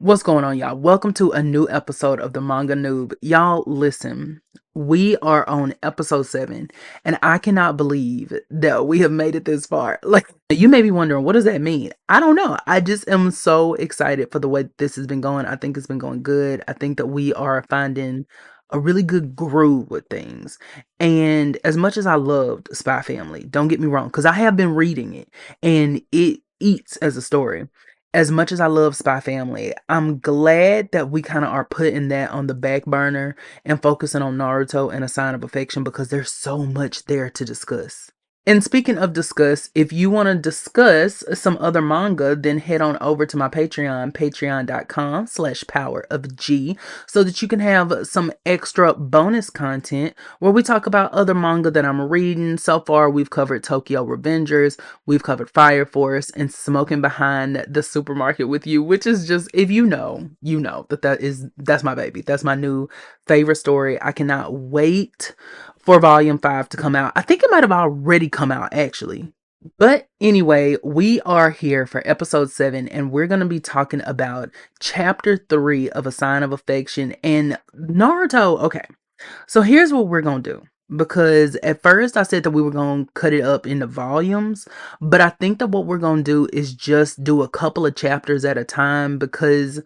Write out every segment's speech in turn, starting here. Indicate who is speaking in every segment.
Speaker 1: What's going on, y'all? Welcome to a new episode of the Manga Noob. Y'all, listen, we are on episode 7, and I cannot believe that we have made it this far. Like, you may be wondering, what does that mean? I don't know. I just am so excited for the way this has been going. I think it's been going good. I think that we are finding a really good groove with things. And as much as I loved Spy Family, don't get me wrong, because I have been reading it, and it eats as a story. As much as I love Spy Family, I'm glad that we kind of are putting that on the back burner and focusing on Naruto and A Sign of Affection because there's so much there to discuss. And speaking of discuss, if you want to discuss some other manga, then head on over to my Patreon, patreon.com/power of G, so that you can have some extra bonus content where we talk about other manga that I'm reading. So far, we've covered Tokyo Revengers, we've covered Fire Force, and Smoking Behind the Supermarket with You, which is just, if you know that's my baby. That's my new favorite story. I cannot wait for volume 5 to come out. I think it might have already come out actually. But anyway, we are here for episode 7, and we're going to be talking about chapter 3 of A Sign of Affection and Naruto. Okay, so here's what we're going to do. Because at first I said that we were going to cut it up into volumes, but I think that what we're going to do is just do a couple of chapters at a time, because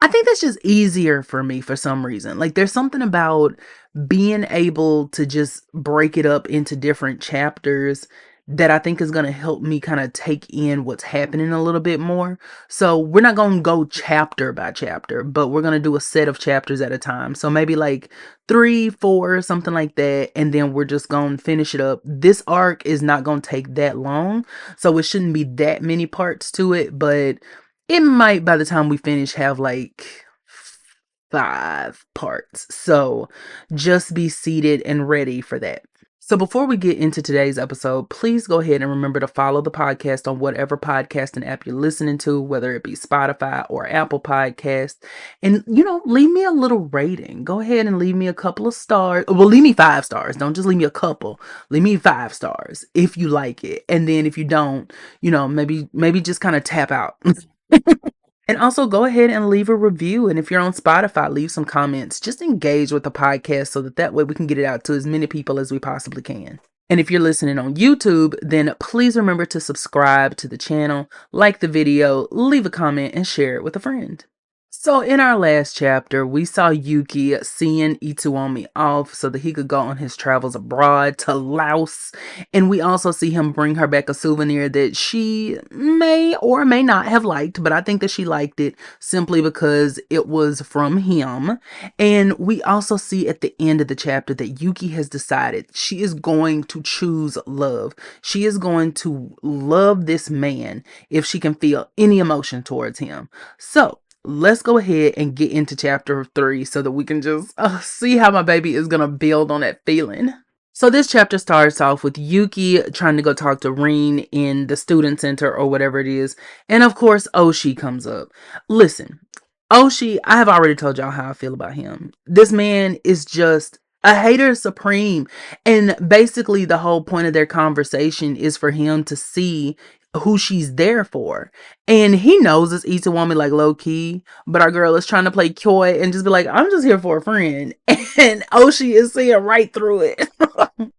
Speaker 1: I think that's just easier for me for some reason. Like, there's something about being able to just break it up into different chapters that I think is going to help me kind of take in what's happening a little bit more. So we're not going to go chapter by chapter, but we're going to do a set of chapters at a time. So maybe like 3, 4, something like that. And then we're just going to finish it up. This arc is not going to take that long, so it shouldn't be that many parts to it, but it might, by the time we finish, have like 5 parts. So just be seated and ready for that. So before we get into today's episode, please go ahead and remember to follow the podcast on whatever podcasting app you're listening to, whether it be Spotify or Apple Podcasts. And, leave me a little rating. Go ahead and leave me a couple of stars. Well, leave me 5 stars. Don't just leave me a couple. Leave me 5 stars if you like it. And then if you don't, maybe just kind of tap out. And also go ahead and leave a review. And if you're on Spotify, leave some comments. Just engage with the podcast so that way we can get it out to as many people as we possibly can. And if you're listening on YouTube, then please remember to subscribe to the channel, like the video, leave a comment, and share it with a friend. So in our last chapter, we saw Yuki seeing Itsuomi off so that he could go on his travels abroad to Laos. And we also see him bring her back a souvenir that she may or may not have liked, but I think that she liked it simply because it was from him. And we also see at the end of the chapter that Yuki has decided she is going to choose love. She is going to love this man if she can feel any emotion towards him. So let's go ahead and get into chapter 3 so that we can just see how my baby is going to build on that feeling. So this chapter starts off with Yuki trying to go talk to Rin in the student center or whatever it is. And of course, Oshi comes up. Listen, Oshi, I have already told y'all how I feel about him. This man is just a hater supreme. And basically the whole point of their conversation is for him to see who she's there for. And he knows it's Itsuomi, like, low key, but our girl is trying to play coy and just be like, I'm just here for a friend. And Oshi is seeing right through it.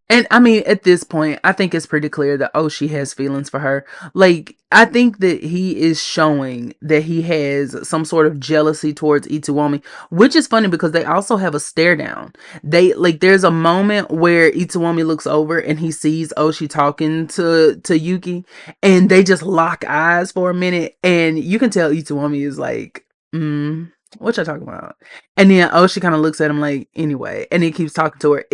Speaker 1: And I mean, at this point, I think it's pretty clear that Oshi has feelings for her. Like, I think that he is showing that he has some sort of jealousy towards Itsuomi, which is funny because they also have a stare down. There's a moment where Itsuomi looks over and he sees Oshi talking to Yuki, and they just lock eyes for a minute, and you can tell Itsuomi is like, what y'all talking about? And then Oshi kind of looks at him like, anyway, and he keeps talking to her.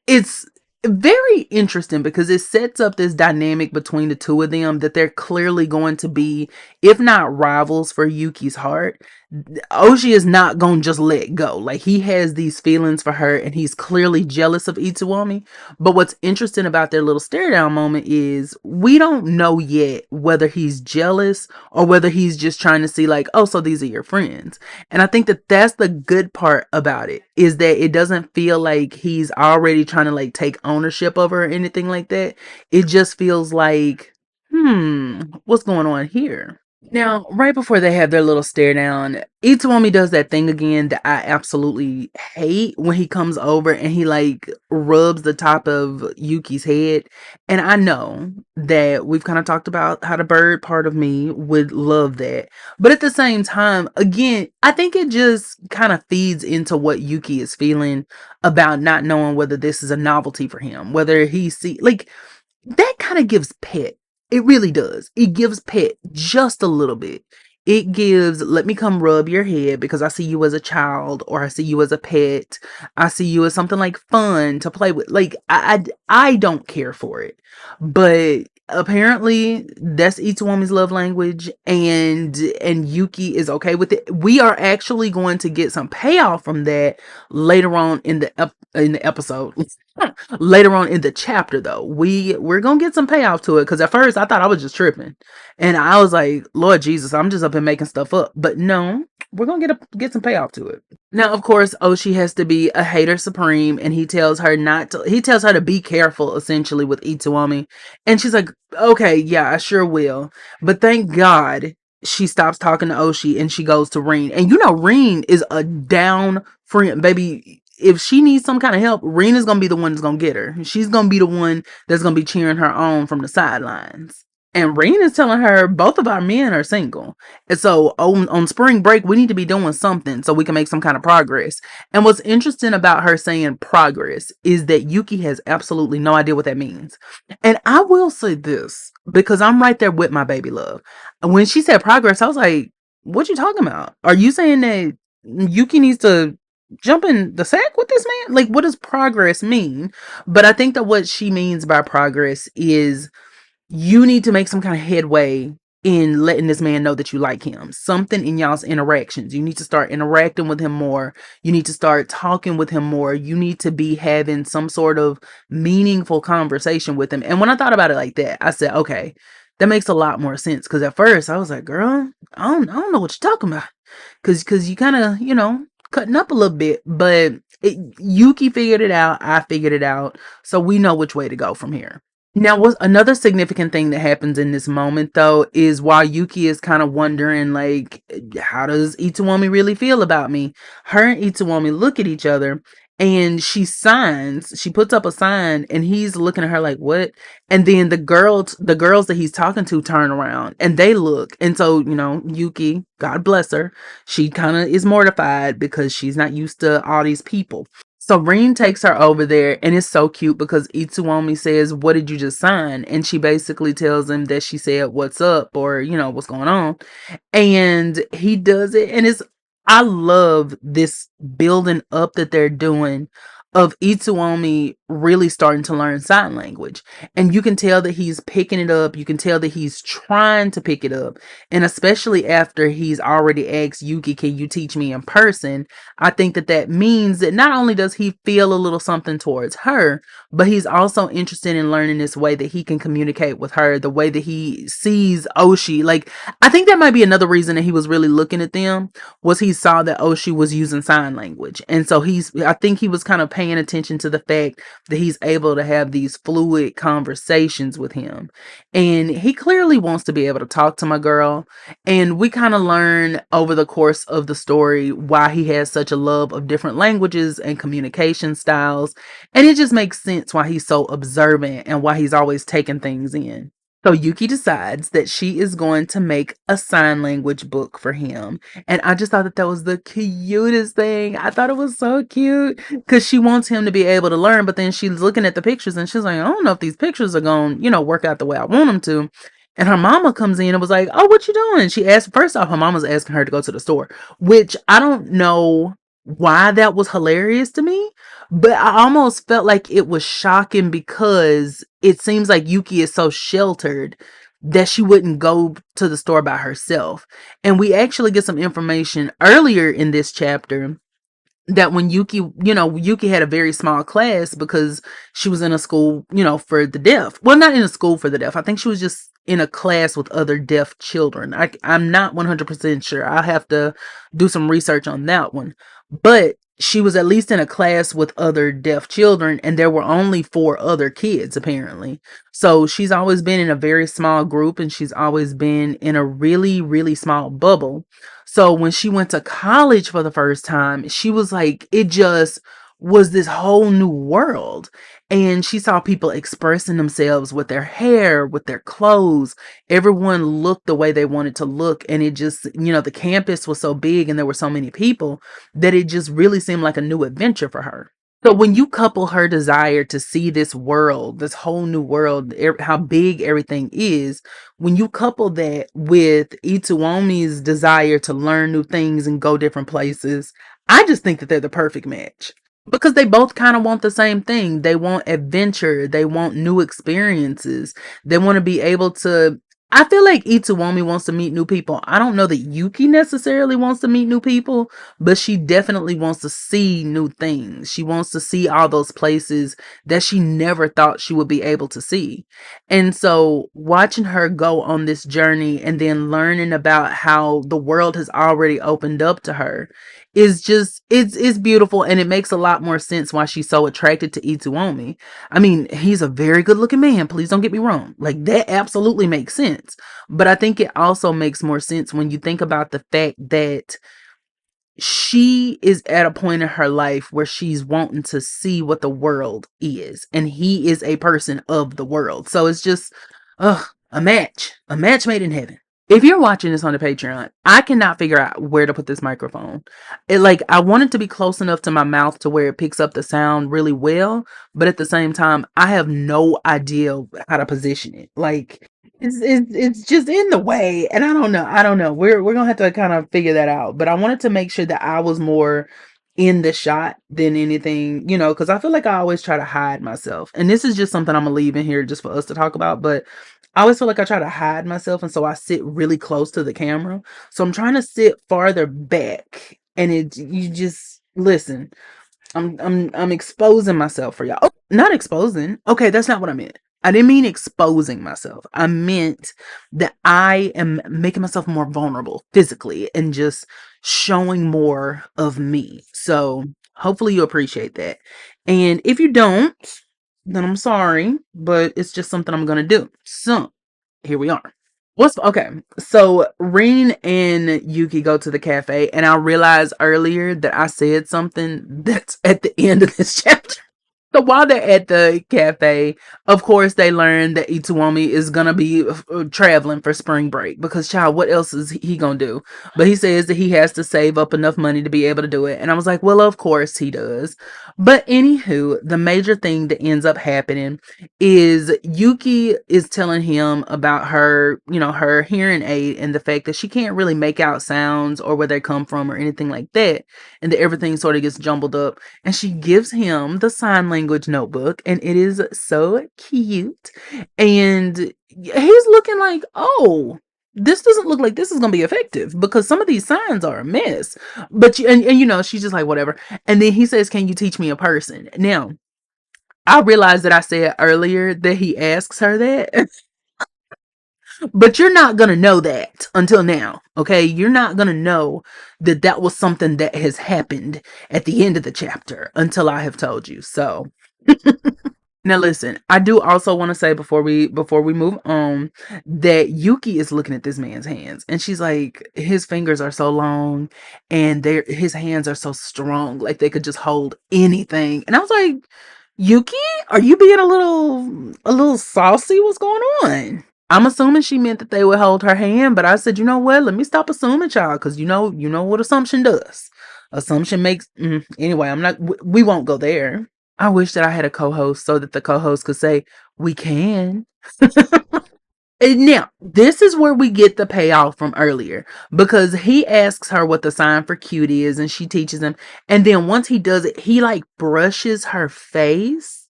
Speaker 1: It's very interesting because it sets up this dynamic between the two of them that they're clearly going to be, if not rivals for Yuki's heart. Oshi is not going to just let go. Like, he has these feelings for her and he's clearly jealous of Itsuomi. But what's interesting about their little stare down moment is we don't know yet whether he's jealous or whether he's just trying to see like, oh, so these are your friends. And I think that that's the good part about it, is that it doesn't feel like he's already trying to like take ownership of her or anything like that. It just feels like, what's going on here? Now, right before they have their little stare down, Itsuomi does that thing again that I absolutely hate when he comes over and he like rubs the top of Yuki's head. And I know that we've kind of talked about how the bird part of me would love that. But at the same time, again, I think it just kind of feeds into what Yuki is feeling about not knowing whether this is a novelty for him, whether he see like that kind of gives pet. It really does. It gives pet just a little bit. It gives, let me come rub your head because I see you as a child or I see you as a pet. I see you as something like fun to play with. Like, I don't care for it. But apparently that's Itsuomi's love language and Yuki is okay with it. We are actually going to get some payoff from that later on in the episode. Later on in the chapter though, we're gonna get some payoff to it because at first I thought I was just tripping and I was like, Lord Jesus, I'm just up and making stuff up, but no, we're gonna get some payoff to it. Now of course Oshi has to be a hater supreme and he tells her to be careful essentially with Itsuomi, and she's like, okay, yeah, I sure will, but thank God she stops talking to Oshi and she goes to Reen, and you know Reen is a down friend, baby. If she needs some kind of help, Rena's gonna be the one that's gonna get her. She's gonna be the one that's gonna be cheering her on from the sidelines. And Rena's telling her both of our men are single. And so on spring break, we need to be doing something so we can make some kind of progress. And what's interesting about her saying progress is that Yuki has absolutely no idea what that means. And I will say this because I'm right there with my baby love. When she said progress, I was like, what you talking about? Are you saying that Yuki needs to jump in the sack with this man? Like, what does progress mean? But I think that what she means by progress is you need to make some kind of headway in letting this man know that you like him. Something in y'all's interactions. You need to start interacting with him more. You need to start talking with him more. You need to be having some sort of meaningful conversation with him. And when I thought about it like that, I said, okay, that makes a lot more sense. Because at first I was like, girl, I don't know what you're talking about. Because you kind of, cutting up a little bit. But Yuki figured it out. I figured it out. So we know which way to go from here. Now, what's another significant thing that happens in this moment, though, is while Yuki is kind of wondering, like, how does Itsuomi really feel about me? Her and Itsuomi look at each other and she puts up a sign and he's looking at her like, what? And then the girls that he's talking to turn around and they look. And so, Yuki, God bless her, she kind of is mortified because she's not used to all these people. So Reen takes her over there and it's so cute because Itsuomi says, what did you just sign? And she basically tells him that she said, what's up? Or, what's going on? And he does it. And I love this building up that they're doing of Itsuomi really starting to learn sign language. And you can tell that he's picking it up. You can tell that he's trying to pick it up. And especially after he's already asked Yuki, can you teach me in person? I think that means that not only does he feel a little something towards her, but he's also interested in learning this way that he can communicate with her, the way that he sees Oshi. Like, I think that might be another reason that he was really looking at them was he saw that Oshi was using sign language. And so I think he was kind of paying attention to the fact that he's able to have these fluid conversations with him. And he clearly wants to be able to talk to my girl. And we kind of learn over the course of the story why he has such a love of different languages and communication styles. And it just makes sense why he's so observant and why he's always taking things in. So Yuki decides that she is going to make a sign language book for him. And I just thought that was the cutest thing. I thought it was so cute because she wants him to be able to learn. But then she's looking at the pictures and she's like, I don't know if these pictures are going to, work out the way I want them to. And her mama comes in and was like, oh, what you doing? She asked, first off, her mama's asking her to go to the store, which I don't know why that was hilarious to me, but I almost felt like it was shocking because it seems like Yuki is so sheltered that she wouldn't go to the store by herself. And we actually get some information earlier in this chapter that when Yuki had a very small class because she was in a school, for the deaf. Well, not in a school for the deaf. I think she was just in a class with other deaf children. I'm not 100% sure. I'll have to do some research on that one. But she was at least in a class with other deaf children, and there were only four other kids apparently. So she's always been in a very small group, and she's always been in a really, really small bubble. So when she went to college for the first time, she was like, it just was this whole new world. And she saw people expressing themselves with their hair, with their clothes. Everyone looked the way they wanted to look. And it just, the campus was so big and there were so many people that it just really seemed like a new adventure for her. So when you couple her desire to see this world, this whole new world, how big everything is, when you couple that with Itsuomi's desire to learn new things and go different places, I just think that they're the perfect match. Because they both kind of want the same thing. They want adventure. They want new experiences. They want to be able to. I feel like Itsuomi wants to meet new people. I don't know that Yuki necessarily wants to meet new people, but she definitely wants to see new things. She wants to see all those places that she never thought she would be able to see. And so watching her go on this journey and then learning about how the world has already opened up to her is just it's beautiful, and it makes a lot more sense why she's so attracted to Itsuomi. I mean, he's a very good looking man, please don't get me wrong. Like that absolutely makes sense. But I think it also makes more sense when you think about the fact that she is at a point in her life where she's wanting to see what the world is, and he is a person of the world. So it's just a match made in heaven. If you're watching this on the Patreon, I cannot figure out where to put this microphone. I want it to be close enough to my mouth to where it picks up the sound really well, but at the same time, I have no idea how to position it. Like it's just in the way, and I don't know. We're gonna have to kind of figure that out. But I wanted to make sure that I was more in the shot than anything, because I feel like I always try to hide myself. And this is just something I'm gonna leave in here just for us to talk about. But I always feel like I try to hide myself, and so I sit really close to the camera. So I'm trying to sit farther back, and you just listen. I'm exposing myself for y'all. Oh, not exposing. Okay, that's not what I meant. I didn't mean exposing myself. I meant that I am making myself more vulnerable physically and just showing more of me. So hopefully you appreciate that. And if you don't, then I'm sorry, but it's just something I'm gonna do. So here we are. What's okay? So Rin and Yuki go to the cafe, and I realized earlier that I said something that's at the end of this chapter. So while they're at the cafe, of course, they learn that Itsuomi is gonna be traveling for spring break because, child, what else is he gonna do? But he says that he has to save up enough money to be able to do it, and I was like, well, of course he does. But anywho, the major thing that ends up happening is Yuki is telling him about her, her hearing aid and the fact that she can't really make out sounds or where they come from or anything like that, and that everything sort of gets jumbled up. And she gives him the sign language notebook, and it is so cute. And he's looking like, oh, this doesn't look like this is gonna be effective because some of these signs are a mess. But she's just like, whatever. And then he says, can you teach me a person? Now, I realized that I said earlier that he asks her that. But you're not going to know that until now, okay? You're not going to know that that was something that has happened at the end of the chapter until I have told you. So, now listen, I do also want to say before we move on that Yuki is looking at this man's hands, and she's like, his fingers are so long and his hands are so strong, like they could just hold anything. And I was like, Yuki, are you being a little saucy? What's going on? I'm assuming she meant that they would hold her hand, but I said, you know what? Let me stop assuming, child, because you know what assumption does. Assumption makes. Anyway, I'm not. We won't go there. I wish that I had a co-host so that the co-host could say we can. And now, this is where we get the payoff from earlier, because he asks her what the sign for cute is, and she teaches him. And then once he does it, he like brushes her face,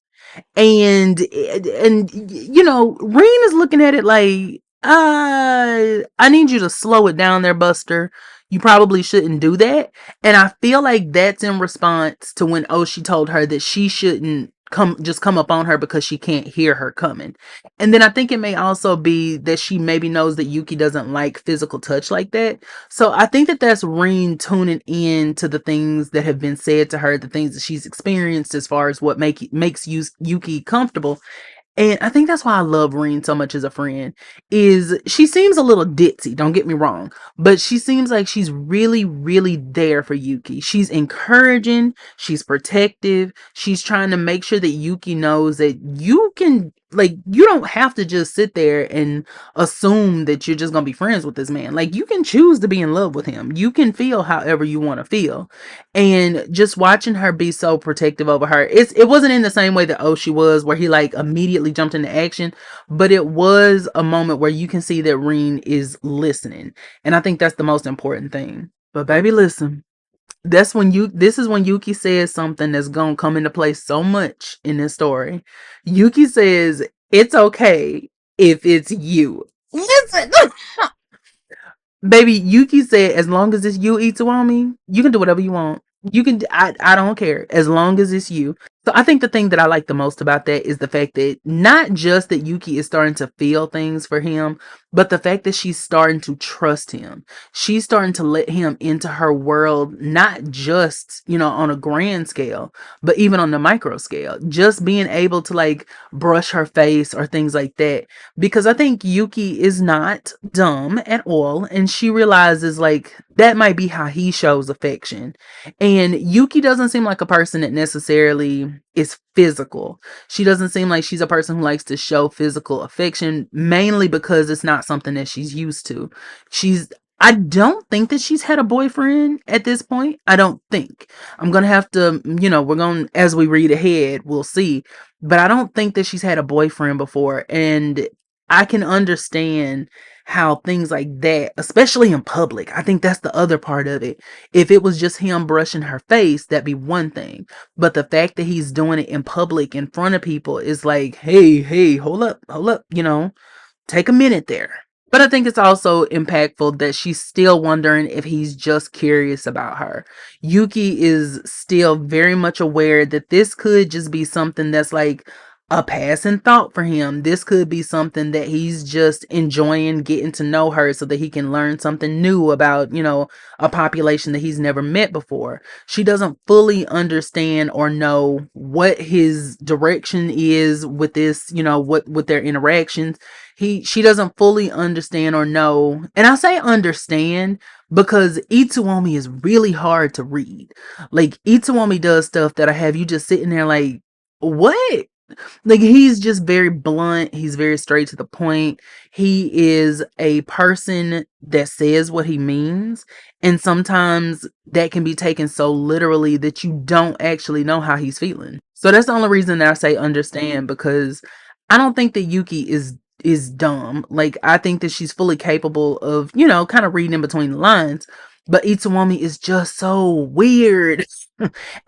Speaker 1: and Reen is looking at it like, I need you to slow it down there, Buster. You probably shouldn't do that. And I feel like that's in response to when Oshi told her that she shouldn't come up on her because she can't hear her coming. And then I think it may also be that she maybe knows that Yuki doesn't like physical touch like that. So I think that that's Reen tuning in to the things that have been said to her, the things that she's experienced as far as what makes Yuki comfortable. And I think that's why I love Reen so much as a friend. Is she seems a little ditzy, don't get me wrong, but she seems like she's really, really there for Yuki. She's encouraging, she's protective, she's trying to make sure that Yuki knows that you can, like, you don't have to just sit there and assume that you're just gonna be friends with this man. Like, you can choose to be in love with him. You can feel however you want to feel. And just watching her be so protective over her, it wasn't in the same way that Oshi was, where he like immediately jumped into action, but it was a moment where you can see that Reen is listening, and I think that's the most important thing. But baby, listen, this is when Yuki says something that's gonna come into play so much in this story. Yuki says it's okay if it's you. Listen. Baby, Yuki said, as long as it's you, Itsuomi, you can do whatever you want. You can, I don't care, as long as it's you. So I think the thing that I like the most about that is the fact that not just that Yuki is starting to feel things for him, but the fact that she's starting to trust him. She's starting to let him into her world, not just, on a grand scale, but even on the micro scale. Just being able to like brush her face or things like that. Because I think Yuki is not dumb at all. And she realizes like that might be how he shows affection. And Yuki doesn't seem like a person that necessarily is physical. She doesn't seem like she's a person who likes to show physical affection, mainly because it's not something that she's used to. I don't think that she's had a boyfriend at this point. I don't think. I'm going to have to, as we read ahead, we'll see. But I don't think that she's had a boyfriend before. And I can understand how things like that, especially in public, I think that's the other part of it. If it was just him brushing her face, that'd be one thing. But the fact that he's doing it in public in front of people is like, hey, hold up, take a minute there. But I think it's also impactful that she's still wondering if he's just curious about her. Yuki is still very much aware that this could just be something that's like a passing thought for him. This could be something that he's just enjoying getting to know her so that he can learn something new about, a population that he's never met before. She doesn't fully understand or know what his direction is with this, what with their interactions. She doesn't fully understand or know. And I say understand because Itsuomi is really hard to read. Like, Itsuomi does stuff that I have you just sitting there like, what? Like, he's just very blunt. He's very straight to the point. He is a person that says what he means. And sometimes that can be taken so literally that you don't actually know how he's feeling. So that's the only reason that I say understand, because I don't think that Yuki is dumb. Like, I think that she's fully capable of, kind of reading in between the lines. But Itsuomi is just so weird.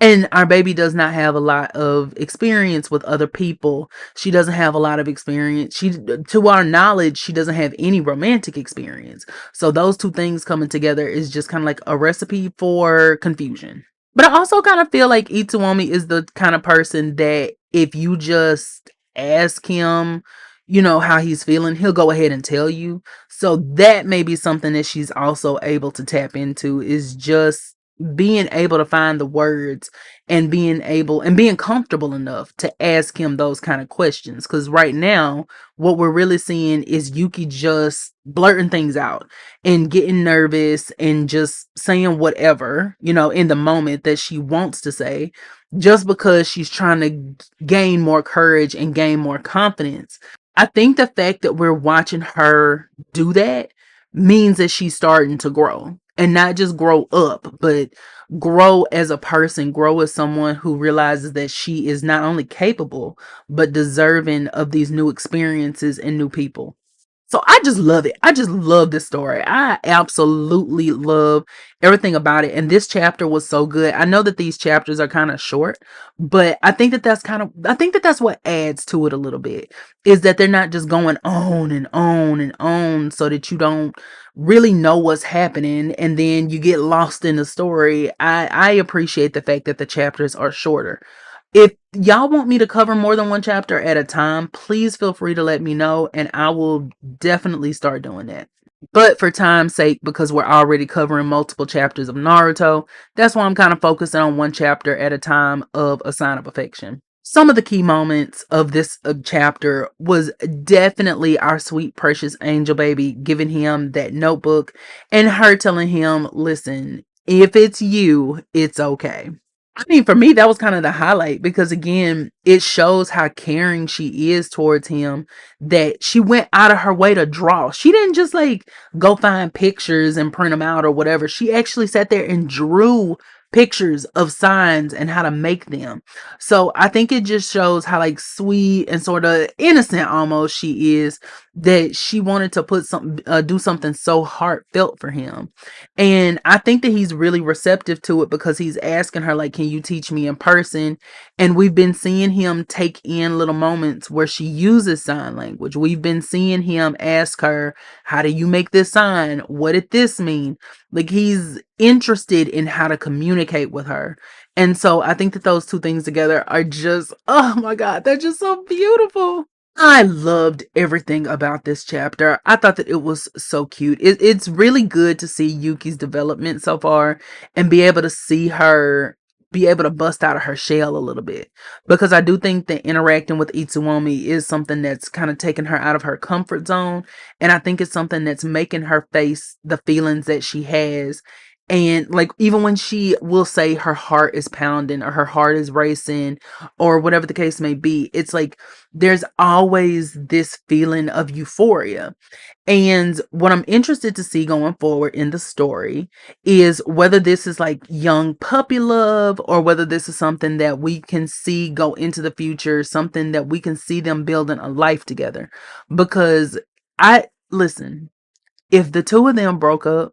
Speaker 1: And our baby does not have a lot of experience with other people. She doesn't have a lot of experience. To our knowledge, she doesn't have any romantic experience. So those two things coming together is just kind of like a recipe for confusion. But I also kind of feel like Itsuomi is the kind of person that if you just ask him, how he's feeling, he'll go ahead and tell you. So that may be something that she's also able to tap into, is just being able to find the words and being comfortable enough to ask him those kind of questions. Because right now, what we're really seeing is Yuki just blurting things out and getting nervous and just saying whatever, in the moment that she wants to say, just because she's trying to gain more courage and gain more confidence. I think the fact that we're watching her do that means that she's starting to grow, and not just grow up, but grow as a person, grow as someone who realizes that she is not only capable, but deserving of these new experiences and new people. So I just love it. I just love this story. I absolutely love everything about it. And this chapter was so good. I know that these chapters are kind of short, but I think that I think that that's what adds to it a little bit, is that they're not just going on and on and on so that you don't really know what's happening and then you get lost in the story. I appreciate the fact that the chapters are shorter. If y'all want me to cover more than one chapter at a time, please feel free to let me know, and I will definitely start doing that. But for time's sake, because we're already covering multiple chapters of Naruto, that's why I'm kind of focusing on one chapter at a time of A Sign of Affection. Some of the key moments of this chapter was definitely our sweet, precious angel baby giving him that notebook and her telling him, listen, if it's you, it's okay. I mean, for me, that was kind of the highlight because, again, it shows how caring she is towards him that she went out of her way to draw. She didn't just like go find pictures and print them out or whatever. She actually sat there and drew pictures of signs and how to make them. So I think it just shows how like sweet and sort of innocent almost she is, that she wanted to put something do something so heartfelt for him. And I think that he's really receptive to it because he's asking her, like, can you teach me in person? And we've been seeing him take in little moments where she uses sign language. We've been seeing him ask her, how do you make this sign? What did this mean? Like, he's interested in how to communicate with her. And so I think that those two things together are just, oh my God, they're just so beautiful. I loved everything about this chapter. I thought that it was so cute. It's really good to see Yuki's development so far and be able to see her be able to bust out of her shell a little bit. Because I do think that interacting with Itsuomi is something that's kind of taking her out of her comfort zone. And I think it's something that's making her face the feelings that she has. And like, even when she will say her heart is pounding or her heart is racing or whatever the case may be, it's like there's always this feeling of euphoria. And what I'm interested to see going forward in the story is whether this is like young puppy love or whether this is something that we can see go into the future, something that we can see them building a life together. Because listen, if the two of them broke up,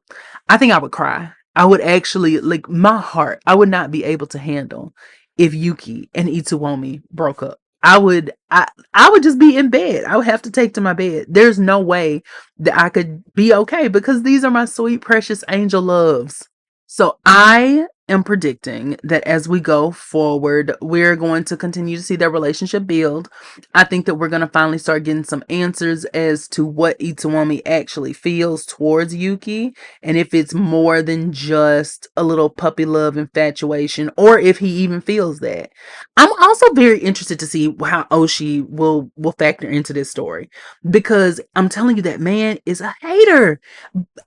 Speaker 1: I think I would cry. I would actually, like, my heart, I would not be able to handle if Yuki and Itsuomi broke up. I would just be in bed. I would have to take to my bed. There's no way that I could be okay because these are my sweet, precious angel loves. So I am predicting that as we go forward, we're going to continue to see their relationship build. I think that we're going to finally start getting some answers as to what Itsuomi actually feels towards Yuki, and if it's more than just a little puppy love infatuation, or if he even feels that. I'm also very interested to see how Oshi will factor into this story, because I'm telling you, that man is a hater.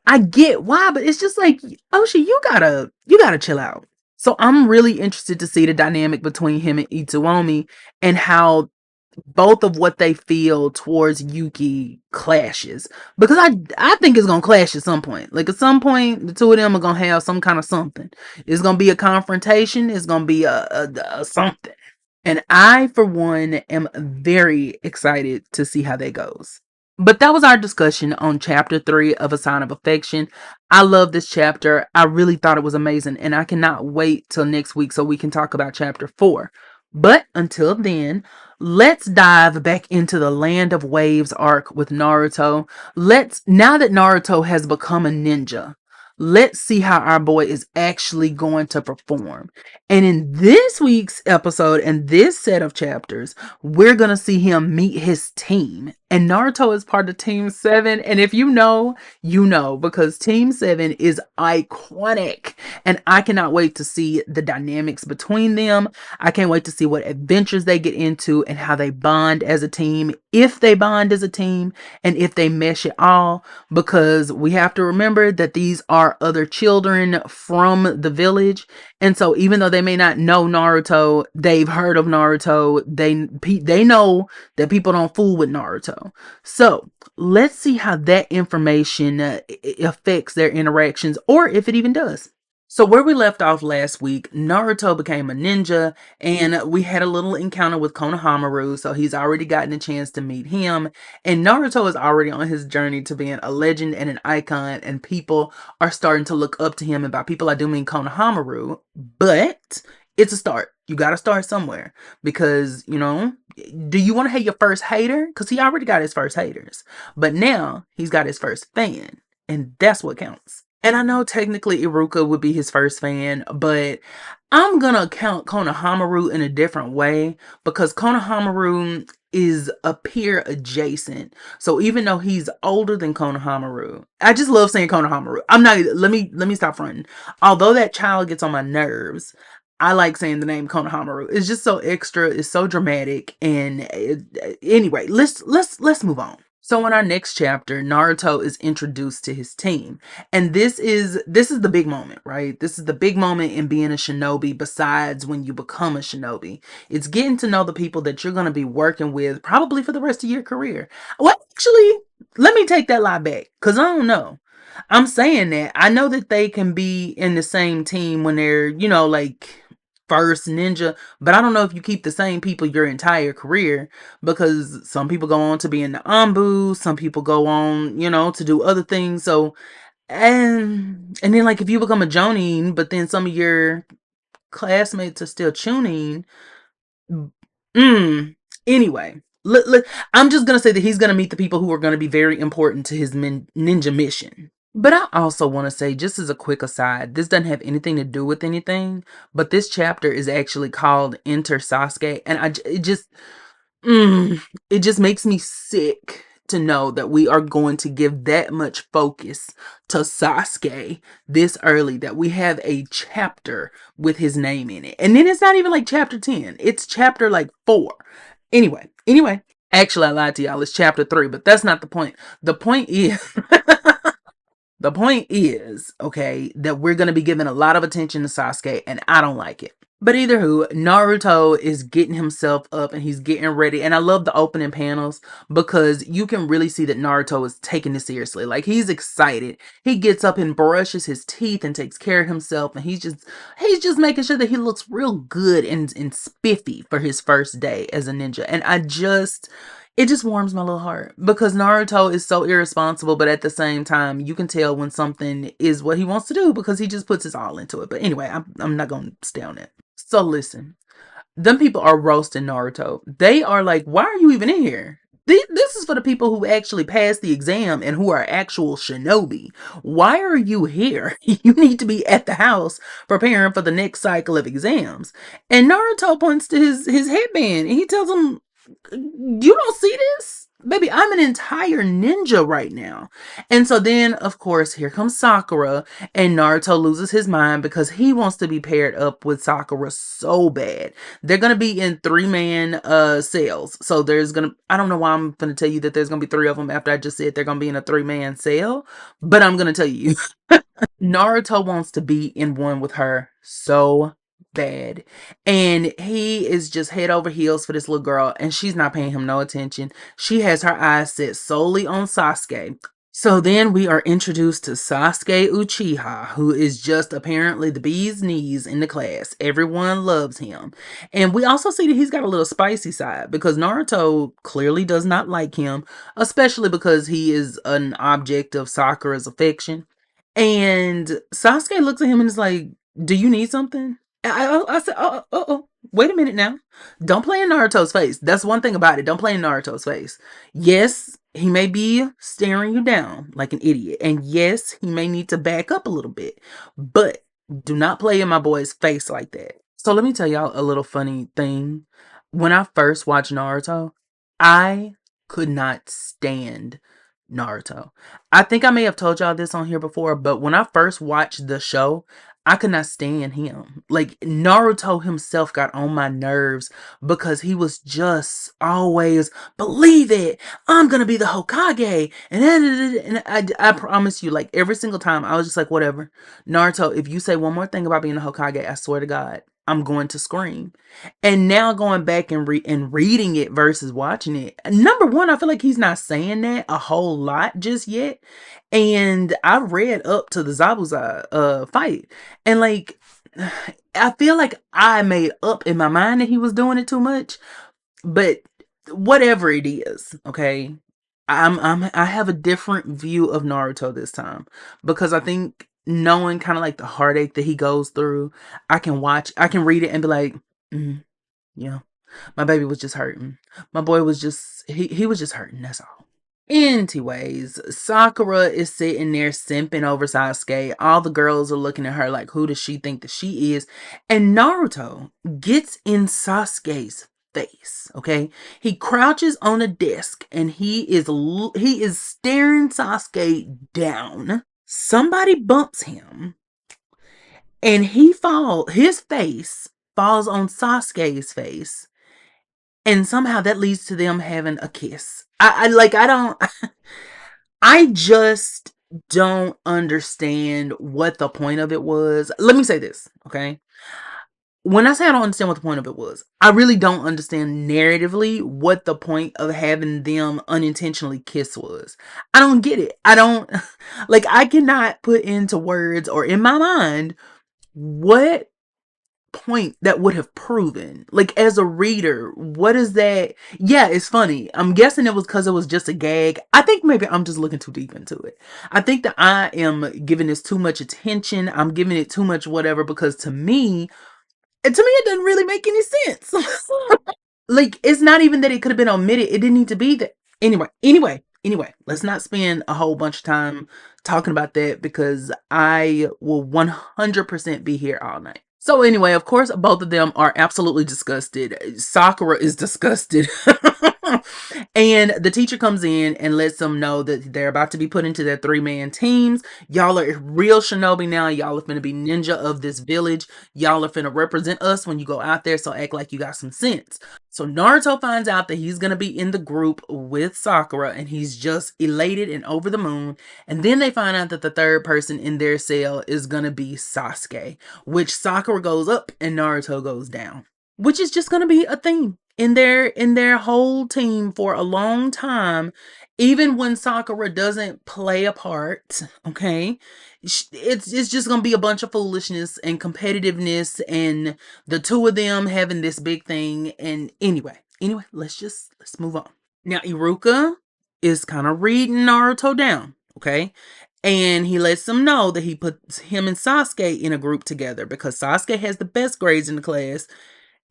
Speaker 1: I get why, but it's just like, Oshi, you gotta chill out. So I'm really interested to see the dynamic between him and Itsuomi and how both of what they feel towards Yuki clashes. Because I think it's gonna clash at some point. Like, at some point, the two of them are gonna have some kind of something. It's gonna be a confrontation. It's gonna be a something. And I, for one, am very excited to see how that goes. But that was our discussion on chapter 3 of A Sign of Affection. I love this chapter. I really thought it was amazing, and I cannot wait till next week so we can talk about chapter 4. But until then, let's dive back into the Land of Waves arc with Naruto. Now that Naruto has become a ninja, let's see how our boy is actually going to perform. And in this week's episode and this set of chapters, we're going to see him meet his team. And Naruto is part of Team 7. And if you know, you know, because Team 7 is iconic. And I cannot wait to see the dynamics between them. I can't wait to see what adventures they get into and how they bond as a team, if they bond as a team, and if they mesh at all. Because we have to remember that these are other children from the village. And so even though they may not know Naruto, they've heard of Naruto. They know that people don't fool with Naruto. So let's see how that information affects their interactions, or if it even does. So where we left off last week, Naruto became a ninja, and we had a little encounter with Konohamaru, so he's already gotten a chance to meet him, and Naruto is already on his journey to being a legend and an icon, and people are starting to look up to him. And by people, I do mean Konohamaru, but it's a start. You gotta start somewhere, because, do you want to have your first hater? Because he already got his first haters, but now he's got his first fan, and that's what counts. And I know technically Iruka would be his first fan, but I'm gonna count Konohamaru in a different way because Konohamaru is a peer adjacent. So even though he's older than Konohamaru, I just love saying Konohamaru. I'm not. Let me stop fronting. Although that child gets on my nerves, I like saying the name Konohamaru. It's just so extra. It's so dramatic. And anyway, let's move on. So in our next chapter, Naruto is introduced to his team. And this is the big moment, right? This is the big moment in being a shinobi besides when you become a shinobi. It's getting to know the people that you're going to be working with probably for the rest of your career. Well, actually, let me take that lie back cuz I don't know. I'm saying that I know that they can be in the same team when they're, like first ninja, but I don't know if you keep the same people your entire career because some people go on to be in the Ambu, some people go on, to do other things. So and then like if you become a Jonin, but then some of your classmates are still tuning. Mm, anyway, I'm just gonna say that he's gonna meet the people who are gonna be very important to his ninja mission. But I also want to say, just as a quick aside, this doesn't have anything to do with anything. But this chapter is actually called Enter Sasuke, and Mm, it just makes me sick to know that we are going to give that much focus to Sasuke this early, that we have a chapter with his name in it. And then it's not even like chapter 10, it's chapter like 4. Anyway, actually, I lied to y'all, it's chapter 3, but that's not the point. The point is. The point is, okay, that we're going to be giving a lot of attention to Sasuke, and I don't like it. But either who, Naruto is getting himself up and he's getting ready. And I love the opening panels because you can really see that Naruto is taking this seriously. Like he's excited. He gets up and brushes his teeth and takes care of himself. And he's just making sure that he looks real good and spiffy for his first day as a ninja. And it just warms my little heart because Naruto is so irresponsible, but at the same time, you can tell when something is what he wants to do because he just puts his all into it. But anyway, I'm not going to stay on it. So listen, them people are roasting Naruto. They are like, why are you even in here? This is for the people who actually passed the exam and who are actual shinobi. Why are you here? You need to be at the house preparing for the next cycle of exams. And Naruto points to his headband and he tells him, you don't see this? Baby, I'm an entire ninja right now. And so then, of course, here comes Sakura, and Naruto loses his mind because he wants to be paired up with Sakura so bad. They're gonna be in 3-man cells. So I don't know why I'm gonna tell you that there's gonna be 3 of them after I just said they're gonna be in a 3-man cell, but I'm gonna tell you. Naruto wants to be in one with her so bad. And he is just head over heels for this little girl, and she's not paying him no attention. She has her eyes set solely on Sasuke. So then we are introduced to Sasuke Uchiha, who is just apparently the bee's knees in the class. Everyone loves him. And we also see that he's got a little spicy side because Naruto clearly does not like him, especially because he is an object of Sakura's affection. And Sasuke looks at him and is like, do you need something? I said, wait a minute now. Don't play in Naruto's face. That's one thing about it. Don't play in Naruto's face. Yes, he may be staring you down like an idiot. And yes, he may need to back up a little bit. But do not play in my boy's face like that. So let me tell y'all a little funny thing. When I first watched Naruto, I could not stand Naruto. I think I may have told y'all this on here before, but when I first watched the show, I could not stand him. Like Naruto himself got on my nerves because he was just always believe it. I'm gonna be the Hokage, and I promise you, like every single time, I was just like, whatever, Naruto. If you say one more thing about being a Hokage, I swear to God, I'm going to scream. And now going back and reading it versus watching it, number one, I feel like he's not saying that a whole lot just yet. And I read up to the Zabuza fight, and like I feel like I made up in my mind that he was doing it too much. But whatever it is, okay. I have a different view of Naruto this time because I think knowing kind of like the heartache that he goes through, I can read it and be like, mm, yeah, my baby was just hurting. My boy was just he was just hurting. That's all. Anyways, Sakura is sitting there simping over Sasuke. All the girls are looking at her like, who does she think that she is? And Naruto gets in Sasuke's face. Okay, he crouches on a desk and he is staring Sasuke down. Somebody bumps him, and his face falls on Sasuke's face, and somehow that leads to them having a kiss. I don't. I just don't understand what the point of it was. Let me say this, okay? When I say I don't understand what the point of it was, I really don't understand narratively what the point of having them unintentionally kiss was. I don't get it. I don't, like, I cannot put into words or in my mind what point that would have proven. Like, as a reader, what is that? Yeah, it's funny. I'm guessing it was because it was just a gag. I think maybe I'm just looking too deep into it. I think that I am giving this too much attention. I'm giving it too much whatever, because to me it doesn't really make any sense. Like, it's not even that it could have been omitted. It didn't need to be that. Anyway, let's not spend a whole bunch of time talking about that, because I will 100% be here all night. So anyway, of course, both of them are absolutely disgusted. Sakura is disgusted. And the teacher comes in and lets them know that they're about to be put into their 3-man teams. Y'all are real shinobi now. Y'all are finna be ninja of this village. Y'all are finna represent us when you go out there, so act like you got some sense. So Naruto finds out that he's gonna be in the group with Sakura, and he's just elated and over the moon. And then they find out that the third person in their cell is gonna be Sasuke, which Sakura goes up and Naruto goes down, which is just gonna be a theme in their whole team for a long time. Even when Sakura doesn't play a part, okay, it's just gonna be a bunch of foolishness and competitiveness, and the two of them having this big thing. And anyway, let's move on. Now Iruka is kind of reading Naruto down, okay, and he lets them know that he puts him and Sasuke in a group together because Sasuke has the best grades in the class,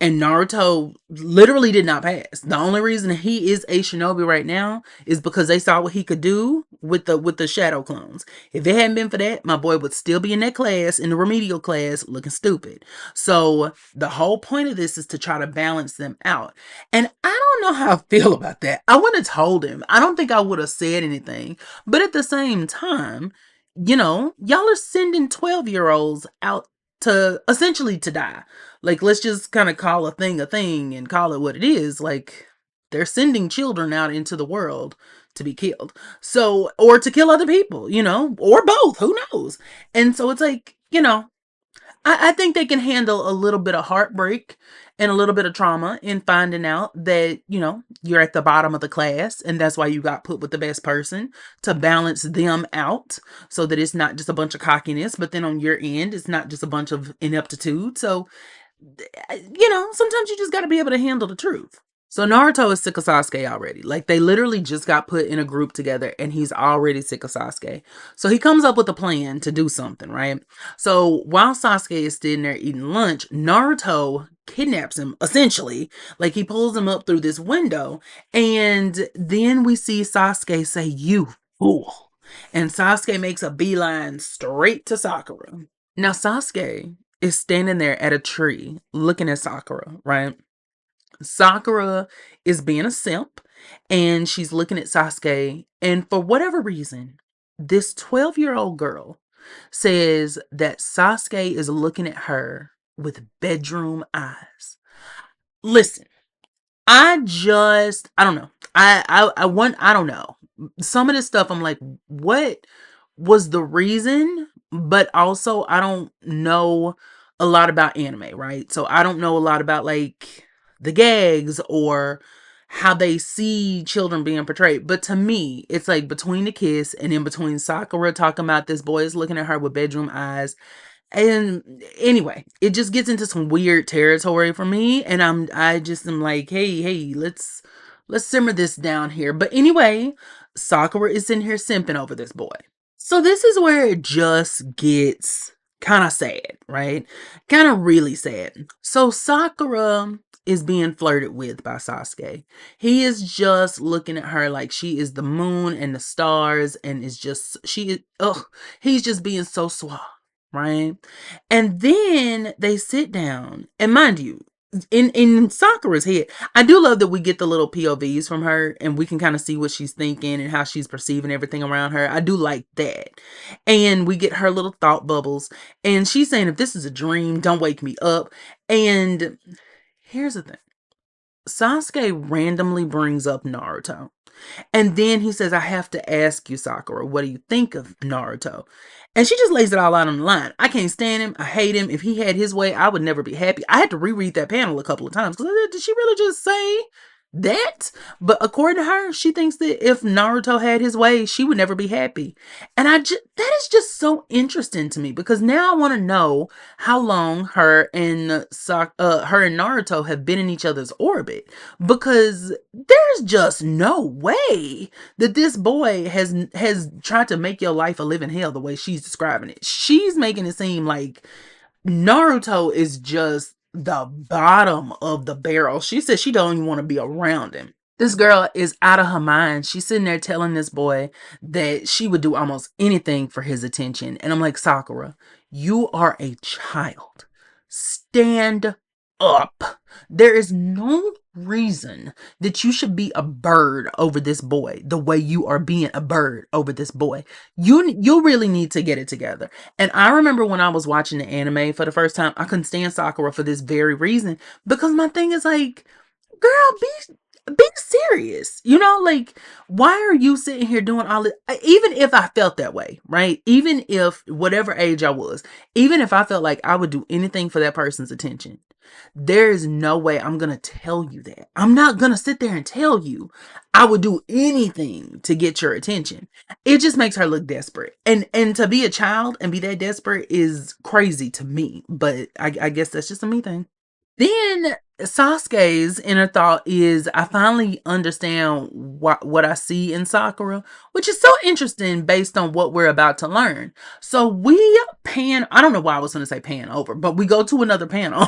Speaker 1: and Naruto literally did not pass. The only reason he is a shinobi right now is because they saw what he could do with the shadow clones. If it hadn't been for that, my boy would still be in that class, in the remedial class, looking stupid. So the whole point of this is to try to balance them out. And I don't know how I feel about that. I would have told him. I don't think I would have said anything. But at the same time, y'all are sending 12-year-olds out to essentially to die. Like, let's just kind of call a thing and call it what it is. Like, they're sending children out into the world to be killed. So, or to kill other people, or both, who knows? And so it's like, I think they can handle a little bit of heartbreak and a little bit of trauma in finding out that, you're at the bottom of the class, and that's why you got put with the best person to balance them out, so that it's not just a bunch of cockiness, but then on your end, it's not just a bunch of ineptitude. So, sometimes you just got to be able to handle the truth. So Naruto is sick of Sasuke already. Like, they literally just got put in a group together and he's already sick of Sasuke. So he comes up with a plan to do something, right? So while Sasuke is sitting there eating lunch, Naruto kidnaps him, essentially. Like, he pulls him up through this window, and then we see Sasuke say, "You fool." And Sasuke makes a beeline straight to Sakura. Now Sasuke is standing there at a tree looking at Sakura, right? Sakura is being a simp, and she's looking at Sasuke, and for whatever reason, this 12-year-old girl says that Sasuke is looking at her with bedroom eyes. Listen, I don't know. I don't know. Some of this stuff, I'm like, what was the reason? But also, I don't know a lot about anime, right? So I don't know a lot about, like, the gags or how they see children being portrayed. But to me, it's like between the kiss and in between Sakura talking about this boy is looking at her with bedroom eyes. And anyway, it just gets into some weird territory for me, and I just am like, hey, let's simmer this down here. But anyway, Sakura is in here simping over this boy. So this is where it just gets kind of sad, right? Kind of really sad. So Sakura is being flirted with by Sasuke. He is just looking at her like she is the moon and the stars, and is just, she is, he's just being so suave, right? And then they sit down, and mind you, in Sakura's head, I do love that we get the little POVs from her, and we can kind of see what she's thinking and how she's perceiving everything around her. I do like that. And we get her little thought bubbles, and she's saying, if this is a dream, don't wake me up. And here's the thing. Sasuke randomly brings up Naruto. And then he says, I have to ask you, Sakura, what do you think of Naruto? And she just lays it all out on the line. I can't stand him. I hate him. If he had his way, I would never be happy. I had to reread that panel a couple of times because did she really just say that? But according to her, she thinks that if Naruto had his way, she would never be happy. And that is just so interesting to me, because now I want to know how long her and Naruto have been in each other's orbit, because there's just no way that this boy has tried to make your life a living hell the way she's describing it. She's making it seem like Naruto is just the bottom of the barrel. She says she don't even want to be around him. This girl is out of her mind. She's sitting there telling this boy that she would do almost anything for his attention. And I'm like, Sakura, you are a child. Stand up. There is no reason that you should be a bird over this boy the way you are being a bird over this boy. You really need to get it together. And I remember when I was watching the anime for the first time, I couldn't stand Sakura for this very reason, because my thing is like, girl, be serious. Like, why are you sitting here doing all this? Even if I felt that way, right? Even if whatever age I was, even if I felt like I would do anything for that person's attention, there is no way I'm going to tell you that. I'm not going to sit there and tell you I would do anything to get your attention. It just makes her look desperate. And to be a child and be that desperate is crazy to me. But I guess that's just a me thing. Then Sasuke's inner thought is, I finally understand what I see in Sakura, which is so interesting based on what we're about to learn. So we I don't know why I was going to say pan over, but we go to another panel.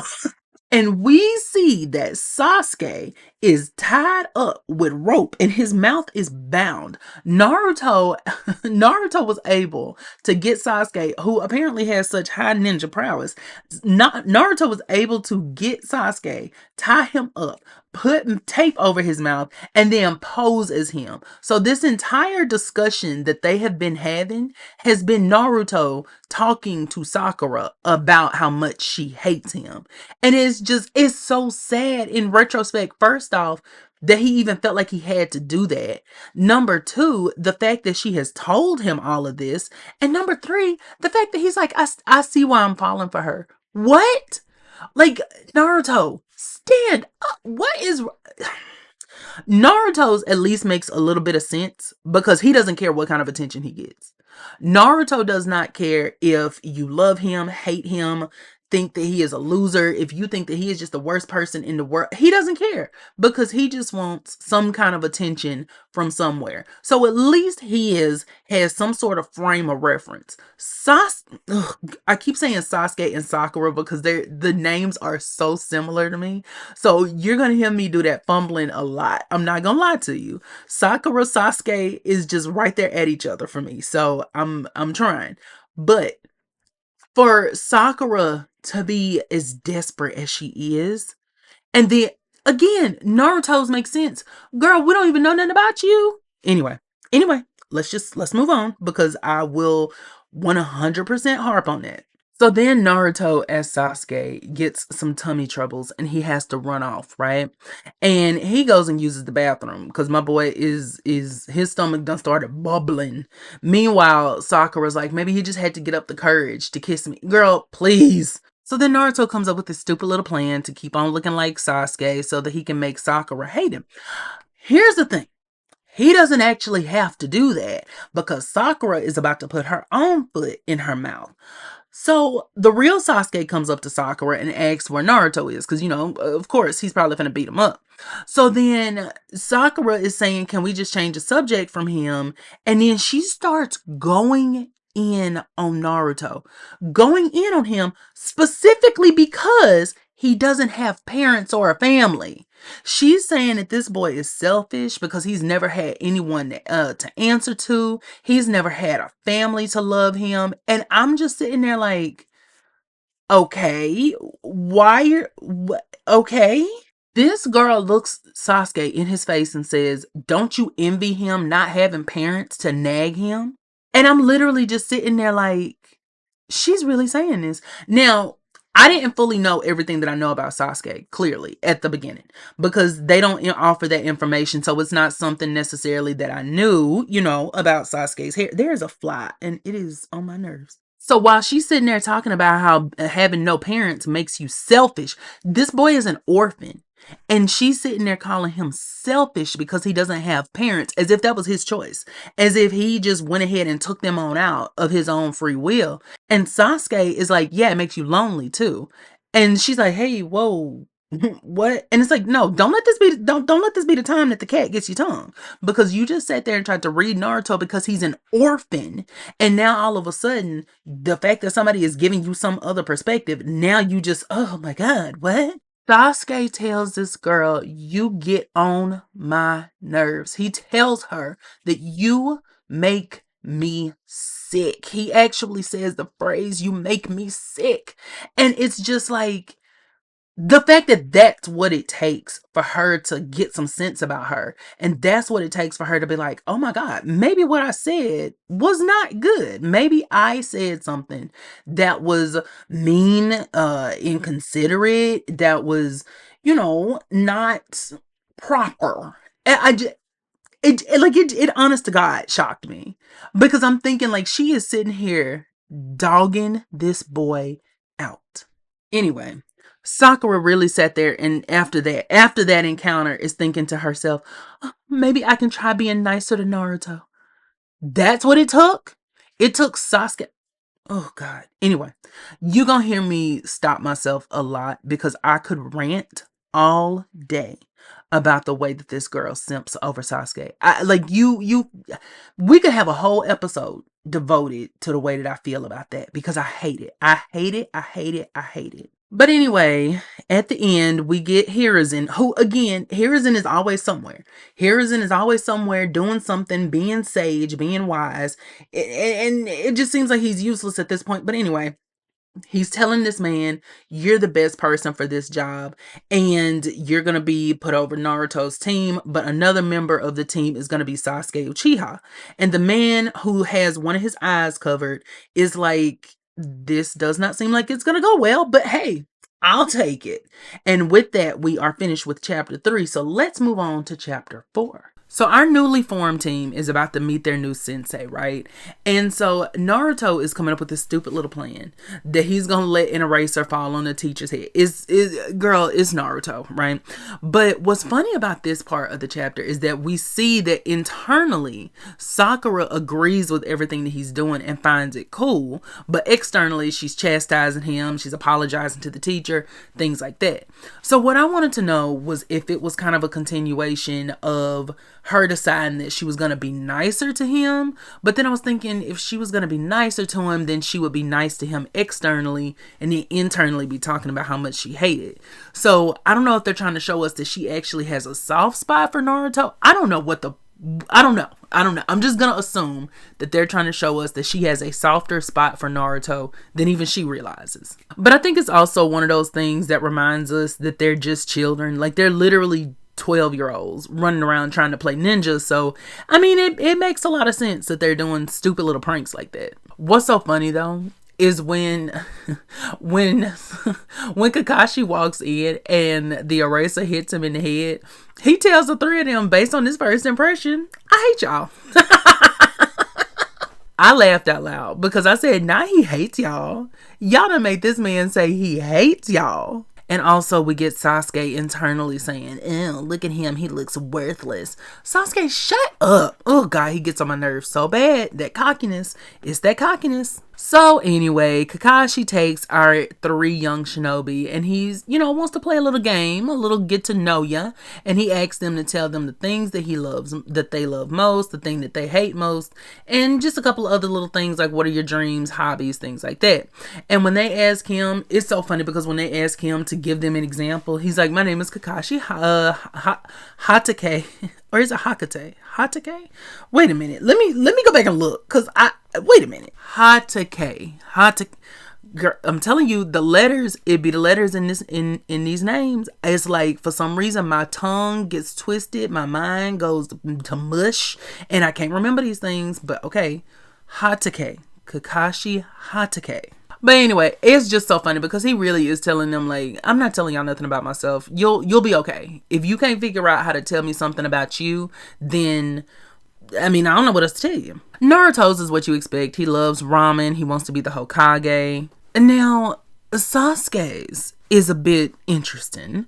Speaker 1: And we see that Sasuke is tied up with rope and his mouth is bound. Naruto was able to get Sasuke, who apparently has such high ninja prowess. Naruto was able to get Sasuke, tie him up, put tape over his mouth, and then pose as him. So this entire discussion that they have been having has been Naruto talking to Sakura about how much she hates him. And it's so sad in retrospect, first off, that he even felt like he had to do that. Number two, the fact that she has told him all of this. And number three, the fact that he's like, I see why I'm falling for her. What? Like, Naruto, stand up. What is... Naruto's at least makes a little bit of sense, because he doesn't care what kind of attention he gets. Naruto does not care if you love him, hate him, think that he is a loser, if you think that he is just the worst person in the world. He doesn't care, because he just wants some kind of attention from somewhere. So at least he has some sort of frame of reference. I keep saying Sasuke and Sakura because the names are so similar to me. So you're going to hear me do that fumbling a lot. I'm not going to lie to you. Sakura, Sasuke is just right there at each other for me. So I'm trying. But for Sakura to be as desperate as she is, and then again, Naruto's makes sense. Girl, we don't even know nothing about you. Anyway, let's move on, because I will 100% harp on that. So then Naruto, as Sasuke, gets some tummy troubles and he has to run off, right? And he goes and uses the bathroom because my boy his stomach done started bubbling. Meanwhile, Sakura's like, maybe he just had to get up the courage to kiss me. Girl, please. So then Naruto comes up with this stupid little plan to keep on looking like Sasuke so that he can make Sakura hate him. Here's the thing. He doesn't actually have to do that, because Sakura is about to put her own foot in her mouth. So the real Sasuke comes up to Sakura and asks where Naruto is, because, of course, he's probably going to beat him up. So then Sakura is saying, can we just change the subject from him? And then she starts going in on Naruto, going in on him specifically because he doesn't have parents or a family. She's saying that this boy is selfish because he's never had anyone to answer to. He's never had a family to love him. And I'm just sitting there like, okay, okay. This girl looks Sasuke in his face and says, don't you envy him not having parents to nag him? And I'm literally just sitting there like, she's really saying this. Now, I didn't fully know everything that I know about Sasuke, clearly, at the beginning. Because they don't offer that information. So it's not something necessarily that I knew, about Sasuke's hair. There's a fly, and it is on my nerves. So while she's sitting there talking about how having no parents makes you selfish, this boy is an orphan. And she's sitting there calling him selfish because he doesn't have parents, as if that was his choice, as if he just went ahead and took them on out of his own free will. And Sasuke is like, yeah, it makes you lonely too. And she's like, hey, whoa, what? And it's like, no, don't let this be the time that the cat gets your tongue, because you just sat there and tried to read Naruto because he's an orphan. And now all of a sudden, the fact that somebody is giving you some other perspective, now you just, oh my God, what? Sasuke tells this girl, you get on my nerves. He tells her that you make me sick. He actually says the phrase, you make me sick. And it's just like, the fact that that's what it takes for her to get some sense about her. And that's what it takes for her to be like, oh my God, maybe what I said was not good. Maybe I said something that was mean, inconsiderate, that was, not proper. It honest to God shocked me, because I'm thinking like, she is sitting here dogging this boy out. Anyway, Sakura really sat there, and after that encounter is thinking to herself, oh, maybe I can try being nicer to Naruto. That's what it took. It took Sasuke. Oh God. Anyway, you're gonna hear me stop myself a lot because I could rant all day about the way that this girl simps over Sasuke. We could have a whole episode devoted to the way that I feel about that, because I hate it. I hate it. I hate it. I hate it. But anyway, at the end, we get Hiruzen, who, again, Hiruzen is always somewhere. Hiruzen is always somewhere doing something, being sage, being wise. And it just seems like he's useless at this point. But anyway, he's telling this man, you're the best person for this job, and you're going to be put over Naruto's team, but another member of the team is going to be Sasuke Uchiha. And the man who has one of his eyes covered is like, this does not seem like it's going to go well, but hey, I'll take it. And with that, we are finished with chapter 3. So let's move on to chapter 4. So our newly formed team is about to meet their new sensei, right? And so Naruto is coming up with this stupid little plan that he's going to let an eraser fall on the teacher's head. It's Naruto, right? But what's funny about this part of the chapter is that we see that internally, Sakura agrees with everything that he's doing and finds it cool. But externally, she's chastising him. She's apologizing to the teacher, things like that. So what I wanted to know was if it was kind of a continuation of her deciding that she was going to be nicer to him. But then I was thinking, if she was going to be nicer to him, then she would be nice to him externally and then internally be talking about how much she hated. So I don't know if they're trying to show us that she actually has a soft spot for Naruto. I don't know. I'm just going to assume that they're trying to show us that she has a softer spot for Naruto than even she realizes. But I think it's also one of those things that reminds us that they're just children. Like, they're literally 12-year-olds running around trying to play ninja. So, I mean, it makes a lot of sense that they're doing stupid little pranks like that. What's so funny though is when Kakashi walks in and the eraser hits him in the head, he tells the three of them, based on his first impression, I hate y'all. I laughed out loud because I said, nah, he hates y'all. Y'all done made this man say he hates y'all. And also we get Sasuke internally saying, ew, look at him, he looks worthless. Sasuke, shut up. Oh God, he gets on my nerves so bad. That cockiness, it's that cockiness. So anyway, Kakashi takes our 3 young shinobi and he's, wants to play a little game, a little get to know ya. And he asks them to tell them the things that he loves, that they love most, the thing that they hate most, and just a couple of other little things like what are your dreams, hobbies, things like that. And when they ask him, it's so funny because when they ask him to give them an example, he's like, my name is Kakashi Hatake. Or is it Hakate? Hatake? Wait a minute. Let me go back and look. Wait a minute. Hatake. Girl, I'm telling you, the letters, it'd be the letters in these names. It's like for some reason my tongue gets twisted, my mind goes to mush, and I can't remember these things, but okay. Hatake. Kakashi Hatake. But anyway, it's just so funny because he really is telling them, like, I'm not telling y'all nothing about myself. You'll be okay. If you can't figure out how to tell me something about you, then, I mean, I don't know what else to tell you. Naruto's is what you expect. He loves ramen. He wants to be the Hokage. And now, Sasuke's is a bit interesting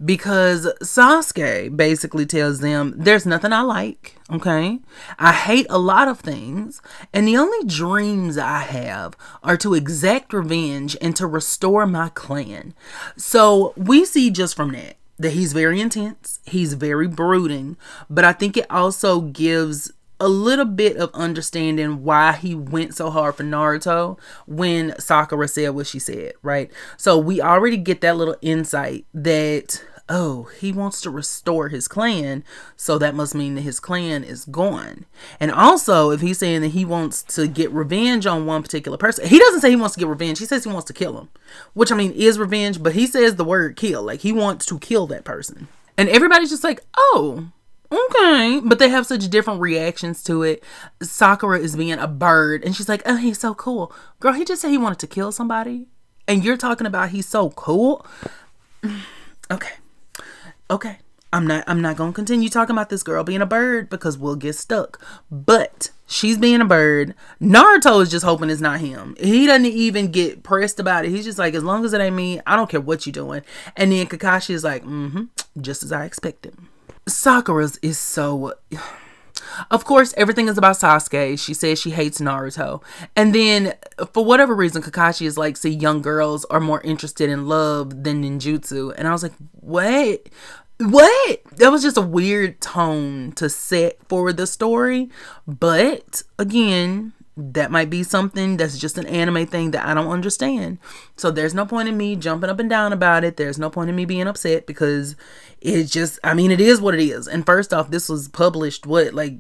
Speaker 1: because Sasuke basically tells them there's nothing I like, okay? I hate a lot of things, and the only dreams I have are to exact revenge and to restore my clan. So we see just from that he's very intense, he's very brooding, but I think it also gives a little bit of understanding why he went so hard for Naruto when Sakura said what she said, right? So we already get that little insight that, oh, he wants to restore his clan, so that must mean that his clan is gone. And also, if he's saying that he wants to get revenge on one particular person, he doesn't say he wants to get revenge, he says he wants to kill him, which I mean is revenge, but he says the word kill, like he wants to kill that person. And everybody's just like, oh, okay, but they have such different reactions to it. Sakura is being a bird, and she's like, oh, he's so cool. Girl, he just said he wanted to kill somebody, and you're talking about he's so cool? Okay. I'm not going to continue talking about this girl being a bird because we'll get stuck. But she's being a bird. Naruto is just hoping it's not him. He doesn't even get pressed about it. He's just like, as long as it ain't me, I don't care what you're doing. And then Kakashi is like, just as I expected. Sakura's is so... Of course, everything is about Sasuke. She says she hates Naruto. And then, for whatever reason, Kakashi is like, see, young girls are more interested in love than ninjutsu. And I was like, what? That was just a weird tone to set for the story. But, again, that might be something that's just an anime thing that I don't understand. So there's no point in me jumping up and down about it. There's no point in me being upset because it's just, I mean, it is what it is. And first off, this was published, like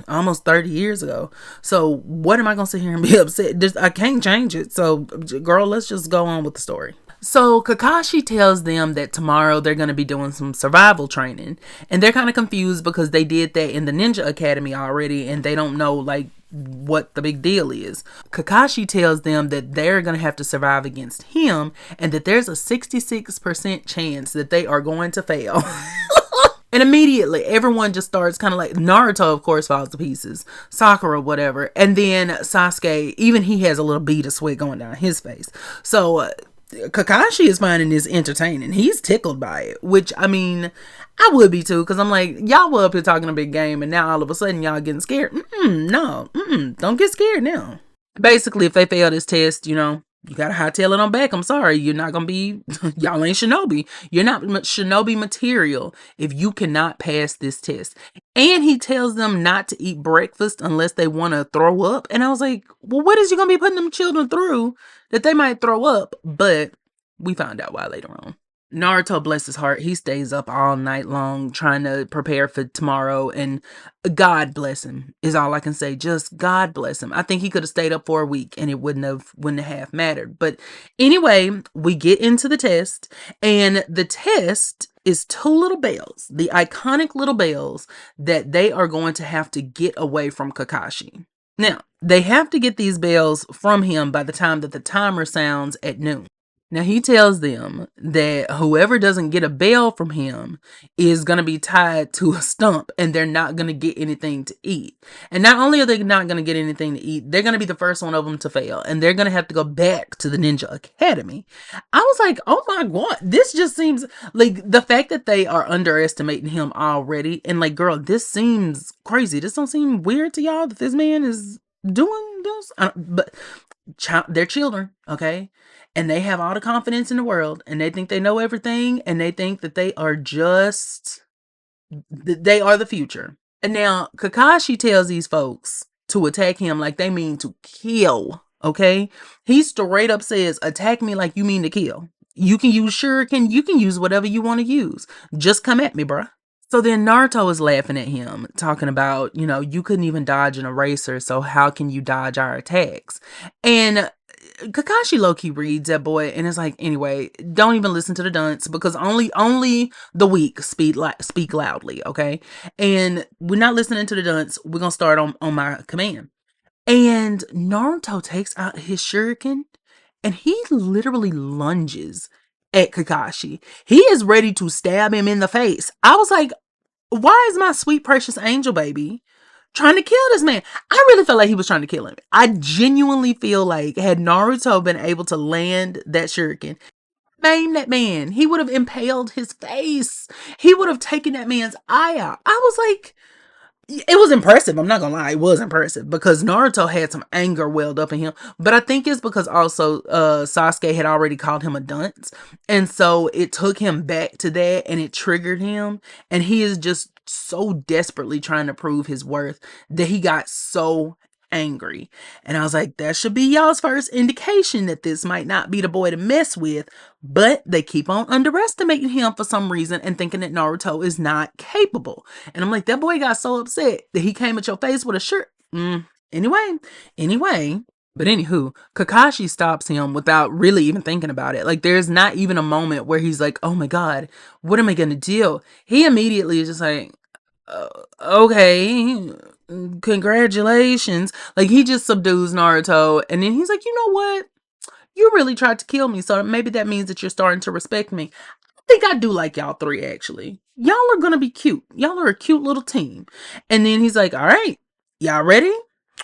Speaker 1: almost 30 years ago. So what am I going to sit here and be upset? I can't change it. So girl, let's just go on with the story. So Kakashi tells them that tomorrow they're going to be doing some survival training. And they're kind of confused because they did that in the Ninja Academy already. And they don't know, like, what the big deal is. Kakashi tells them that they're going to have to survive against him and that there's a 66% chance that they are going to fail. And immediately everyone just starts kind of like, Naruto of course falls to pieces, Sakura whatever, and then Sasuke, even he has a little bead of sweat going down his face. So Kakashi is finding this entertaining. He's tickled by it, which I mean, I would be too, because I'm like, y'all were up here talking a big game and now all of a sudden y'all getting scared. Don't get scared now. Basically, if they fail this test, you gotta hightail it on back. I'm sorry, you're not gonna be, y'all ain't shinobi. You're not shinobi material if you cannot pass this test. And he tells them not to eat breakfast unless they want to throw up. And I was like, well, what is you gonna be putting them children through that they might throw up? But we found out why later on. Naruto, bless his heart, he stays up all night long trying to prepare for tomorrow, and God bless him is all I can say. Just God bless him. I think he could have stayed up for a week and it wouldn't have mattered. But anyway, we get into the test, and the test is 2 little bells, the iconic little bells that they are going to have to get away from Kakashi. Now, they have to get these bells from him by the time that the timer sounds at noon. Now, he tells them that whoever doesn't get a bell from him is going to be tied to a stump and they're not going to get anything to eat. And not only are they not going to get anything to eat, they're going to be the first one of them to fail. And they're going to have to go back to the Ninja Academy. I was like, oh my God, this just seems like the fact that they are underestimating him already. And like, girl, this seems crazy. This don't seem weird to y'all that this man is doing this? But they're children, okay? And they have all the confidence in the world, and they think they know everything, and they think that they are just they are the future. And now Kakashi tells these folks to attack him like they mean to kill, okay? He straight up says, attack me like you mean to kill. You can use shuriken, you can use whatever you want to use. Just come at me, bruh. So then Naruto is laughing at him, talking about, you couldn't even dodge an eraser, so how can you dodge our attacks? And Kakashi low-key reads that boy and is like, anyway, don't even listen to the dunce because only the weak speak loudly, okay? And we're not listening to the dunce. We're gonna start on my command. And Naruto takes out his shuriken and he literally lunges at Kakashi. He is ready to stab him in the face. I was like, why is my sweet precious angel baby trying to kill this man? I really felt like he was trying to kill him. I genuinely feel like had Naruto been able to land that shuriken, maim that man, he would have impaled his face. He would have taken that man's eye out. I was like, it was impressive. I'm not gonna lie, it was impressive because Naruto had some anger welled up in him. But I think it's because also Sasuke had already called him a dunce, and so it took him back to that, and it triggered him, and he is just so desperately trying to prove his worth that he got so angry. And I was like, that should be y'all's first indication that this might not be the boy to mess with. But they keep on underestimating him for some reason and thinking that Naruto is not capable. And I'm like, that boy got so upset that he came at your face with a shirt. Anyway. But anywho, Kakashi stops him without really even thinking about it. Like, there's not even a moment where he's like, oh my God, what am I going to do? He immediately is just like, okay, congratulations. Like, he just subdues Naruto. And then he's like, you know what? You really tried to kill me. So maybe that means that you're starting to respect me. I think I do like y'all three, actually. Y'all are going to be cute. Y'all are a cute little team. And then he's like, all right, y'all ready?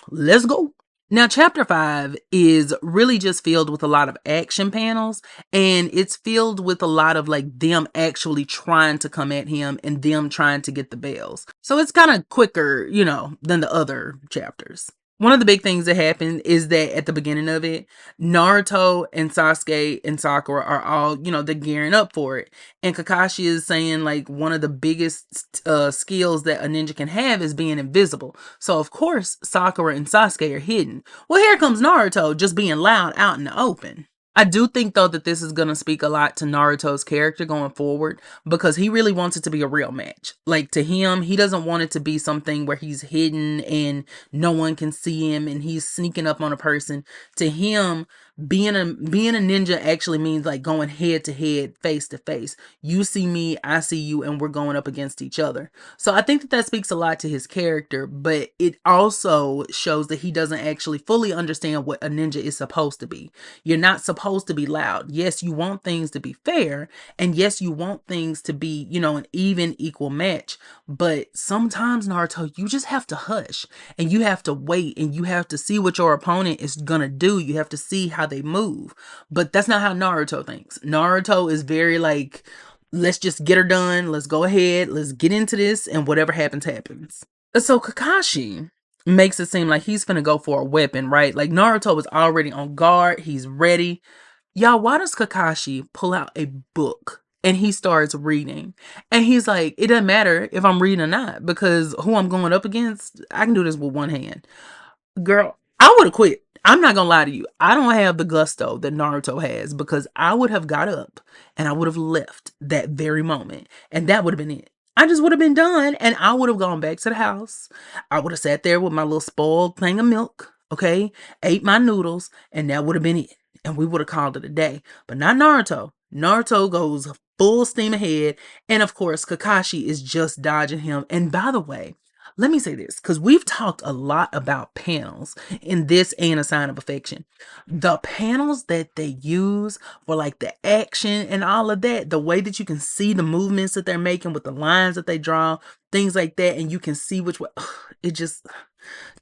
Speaker 1: Let's go. Now, chapter 5 is really just filled with a lot of action panels, and it's filled with a lot of like them actually trying to come at him and them trying to get the bells. So it's kind of quicker, than the other chapters. One of the big things that happened is that at the beginning of it, Naruto and Sasuke and Sakura are all, they're gearing up for it. And Kakashi is saying like one of the biggest skills that a ninja can have is being invisible. So of course, Sakura and Sasuke are hidden. Well, here comes Naruto just being loud out in the open. I do think though that this is going to speak a lot to Naruto's character going forward because he really wants it to be a real match. Like to him, he doesn't want it to be something where he's hidden and no one can see him and he's sneaking up on a person. To him, being a ninja actually means like going head to head, face to face. You see me, I see you, and we're going up against each other. So I think that speaks a lot to his character, but it also shows that he doesn't actually fully understand what a ninja is supposed to be. You're not supposed to be loud. Yes, you want things to be fair, and yes, you want things to be, an even, equal match. But sometimes, Naruto, you just have to hush, and you have to wait, and you have to see what your opponent is gonna do. You have to see how they move. But that's not how Naruto thinks. Naruto is very like, let's just get her done. Let's go ahead. Let's get into this, and whatever happens, happens. So Kakashi makes it seem like he's gonna go for a weapon, right? Like Naruto is already on guard. He's ready. Y'all, why does Kakashi pull out a book and he starts reading? And he's like, it doesn't matter if I'm reading or not because who I'm going up against, I can do this with one hand. Girl, I would have quit. I'm not gonna lie to you. I don't have the gusto that Naruto has because I would have got up and I would have left that very moment. And that would have been it. I just would have been done and I would have gone back to the house. I would have sat there with my little spoiled thing of milk, okay? Ate my noodles, and that would have been it. And we would have called it a day. But not Naruto. Naruto goes full steam ahead. And of course, Kakashi is just dodging him. And by the way, let me say this, because we've talked a lot about panels in this and A Sign of Affection. The panels that they use for like the action and all of that, the way that you can see the movements that they're making with the lines that they draw, things like that, and you can see which way, it just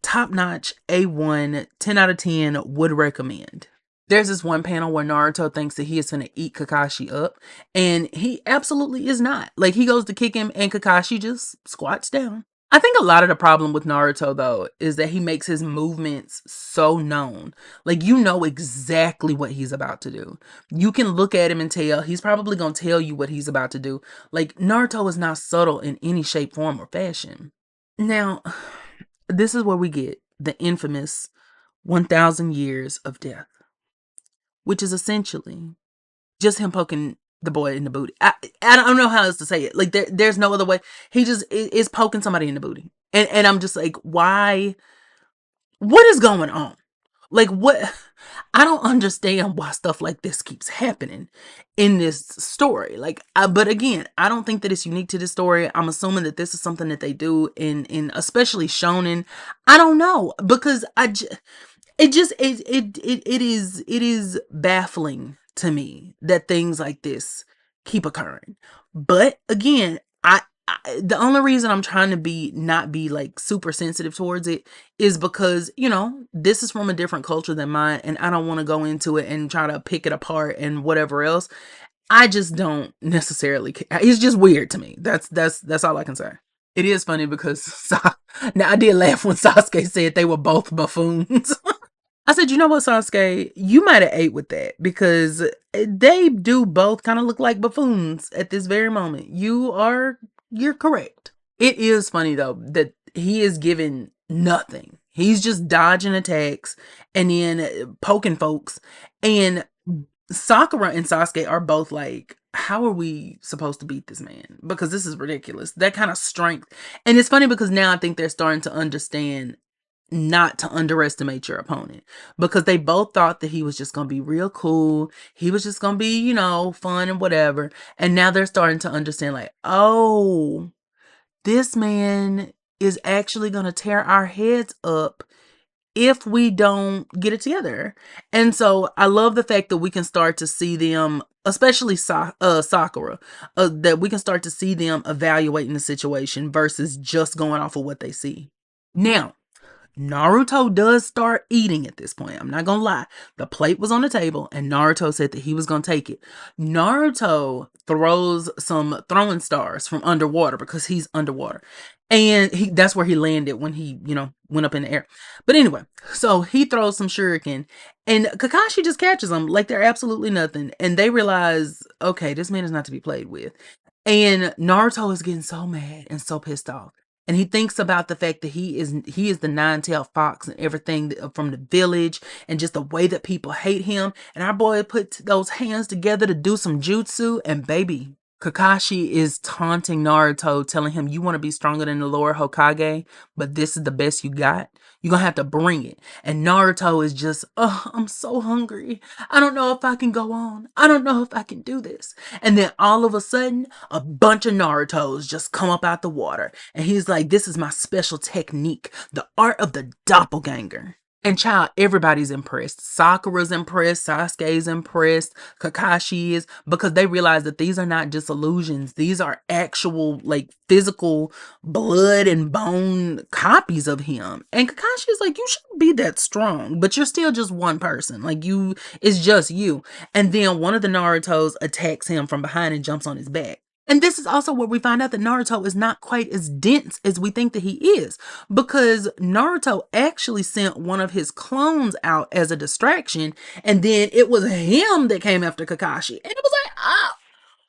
Speaker 1: top notch, A1, 10 out of 10, would recommend. There's this one panel where Naruto thinks that he is going to eat Kakashi up, and he absolutely is not. Like, he goes to kick him, and Kakashi just squats down. I think a lot of the problem with Naruto though is that he makes his movements so known. Like you know exactly what he's about to do. You can look at him and tell he's probably going to tell you what he's about to do. Like Naruto is not subtle in any shape, form, or fashion. Now, this is where we get the infamous 1000 years of death, which is essentially just him poking the boy in the booty. I don't know how else to say it. Like there's no other way. He just is poking somebody in the booty. And I'm just like, why? What is going on? Like what? I don't understand why stuff like this keeps happening in this story. Like, but again, I don't think that it's unique to this story. I'm assuming that this is something that they do in especially shonen. I don't know because it is baffling to me that things like this keep occurring. But again, the only reason I'm trying to be not be like super sensitive towards it is because, you know, this is from a different culture than mine and I don't want to go into it and try to pick it apart and whatever else. I just don't necessarily it's just weird to me. That's all I can say. It is funny because now I did laugh when Sasuke said they were both buffoons. I said, you know what, Sasuke, you might have ate with that because they do both kind of look like buffoons at this very moment. You're correct. It is funny though that he is given nothing. He's just dodging attacks and then poking folks. And Sakura and Sasuke are both like, how are we supposed to beat this man? Because this is ridiculous. That kind of strength. And it's funny because now I think they're starting to understand not to underestimate your opponent because they both thought that he was just going to be real cool. He was just going to be, you know, fun and whatever. And now they're starting to understand like, oh, this man is actually going to tear our heads up if we don't get it together. And so I love the fact that we can start to see them, especially Sakura, that we can start to see them evaluating the situation versus just going off of what they see. Now, Naruto does start eating at this point. I'm not gonna lie. The plate was on the table and Naruto said that he was gonna take it. Naruto throws some throwing stars from underwater because he's underwater. And that's where he landed when he, you know, went up in the air. But anyway, so he throws some shuriken and Kakashi just catches them like they're absolutely nothing. And they realize, okay, this man is not to be played with. And Naruto is getting so mad and so pissed off. And he thinks about the fact that he is the nine-tailed fox and everything from the village and just the way that people hate him. And our boy put those hands together to do some jutsu. And baby, Kakashi is taunting Naruto, telling him, you want to be stronger than the Lord Hokage, but this is the best you got. You're going to have to bring it. And Naruto is just, oh, I'm so hungry. I don't know if I can go on. I don't know if I can do this. And then all of a sudden, a bunch of Narutos just come up out the water. And he's like, this is my special technique, the art of the doppelganger. And child, everybody's impressed. Sakura's impressed. Sasuke's impressed. Kakashi is, because they realize that these are not just illusions. These are actual, like, physical blood and bone copies of him. And Kakashi is like, you shouldn't be that strong, but you're still just one person. Like, it's just you. And then one of the Narutos attacks him from behind and jumps on his back. And this is also where we find out that Naruto is not quite as dense as we think that he is. Because Naruto actually sent one of his clones out as a distraction. And then it was him that came after Kakashi. And it was like, oh,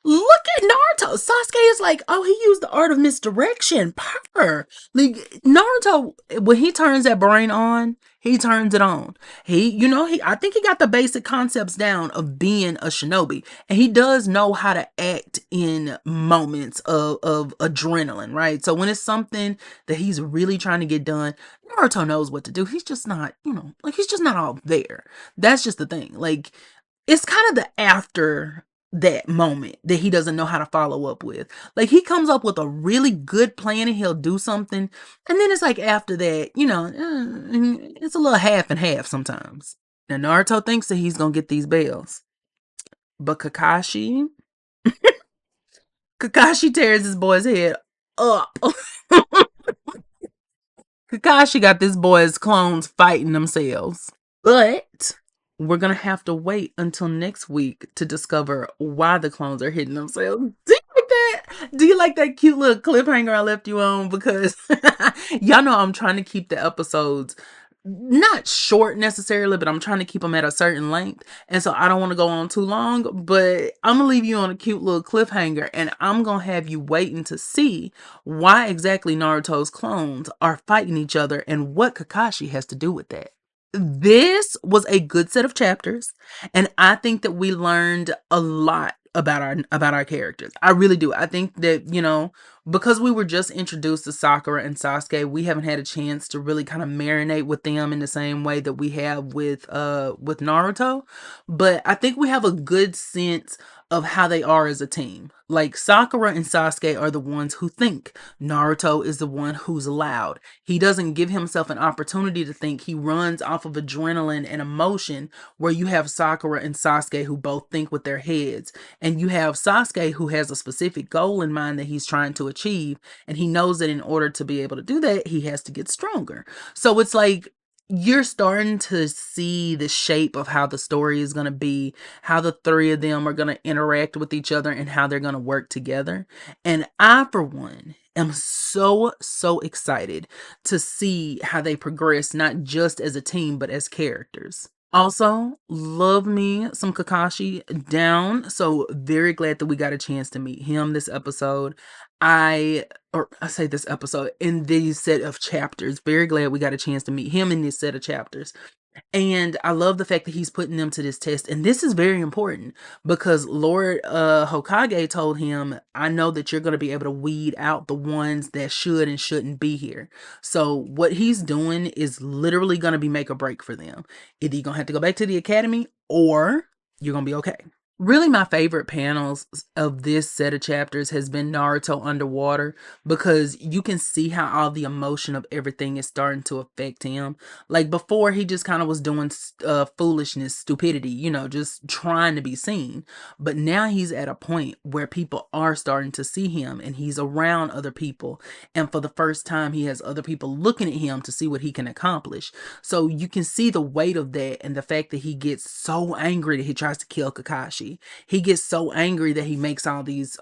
Speaker 1: look at Naruto. Sasuke is like, oh, he used the art of misdirection. Purr. Like, Naruto, when he turns that brain on, he turns it on. I think he got the basic concepts down of being a shinobi. And he does know how to act in moments of adrenaline, right? So when it's something that he's really trying to get done, Naruto knows what to do. He's just not, he's just not all there. That's just the thing. Like, it's kind of the after that moment that he doesn't know how to follow up with. Like, he comes up with a really good plan and he'll do something, and then it's like after that, it's a little half and half sometimes. Now Naruto thinks that he's gonna get these bells, but Kakashi tears his boy's head up. Kakashi got this boy's clones fighting themselves. But we're going to have to wait until next week to discover why the clones are hitting themselves. that? Do you like that cute little cliffhanger I left you on? Because y'all know I'm trying to keep the episodes not short necessarily, but I'm trying to keep them at a certain length. And so I don't want to go on too long, but I'm going to leave you on a cute little cliffhanger, and I'm going to have you waiting to see why exactly Naruto's clones are fighting each other and what Kakashi has to do with that. This was a good set of chapters, and I think that we learned a lot about our characters. I really do. I think that, because we were just introduced to Sakura and Sasuke, we haven't had a chance to really kind of marinate with them in the same way that we have with Naruto. But I think we have a good sense of how they are as a team. Like, Sakura and Sasuke are the ones who think. Naruto is the one who's loud. He doesn't give himself an opportunity to think. He runs off of adrenaline and emotion, where you have Sakura and Sasuke who both think with their heads. And you have Sasuke who has a specific goal in mind that he's trying to achieve. And he knows that in order to be able to do that, he has to get stronger. So it's like, you're starting to see the shape of how the story is going to be, how the three of them are going to interact with each other, and how they're going to work together. And I, for one, am so excited to see how they progress, not just as a team, but as characters. Also, love me some Kakashi down. So very glad that we got a chance to meet him this episode. I say this episode, in these set of chapters. Very glad we got a chance to meet him in this set of chapters. And I love the fact that he's putting them to this test. And this is very important because Lord Hokage told him, I know that you're going to be able to weed out the ones that should and shouldn't be here. So what he's doing is literally going to be make or break for them. Either you're going to have to go back to the academy, or you're going to be okay. Really, my favorite panels of this set of chapters has been Naruto underwater, because you can see how all the emotion of everything is starting to affect him. Like, before, he just kind of was doing foolishness, stupidity, just trying to be seen. But now he's at a point where people are starting to see him, and he's around other people. And for the first time, he has other people looking at him to see what he can accomplish. So you can see the weight of that, and the fact that he gets so angry that he tries to kill Kakashi. He gets so angry that he makes all these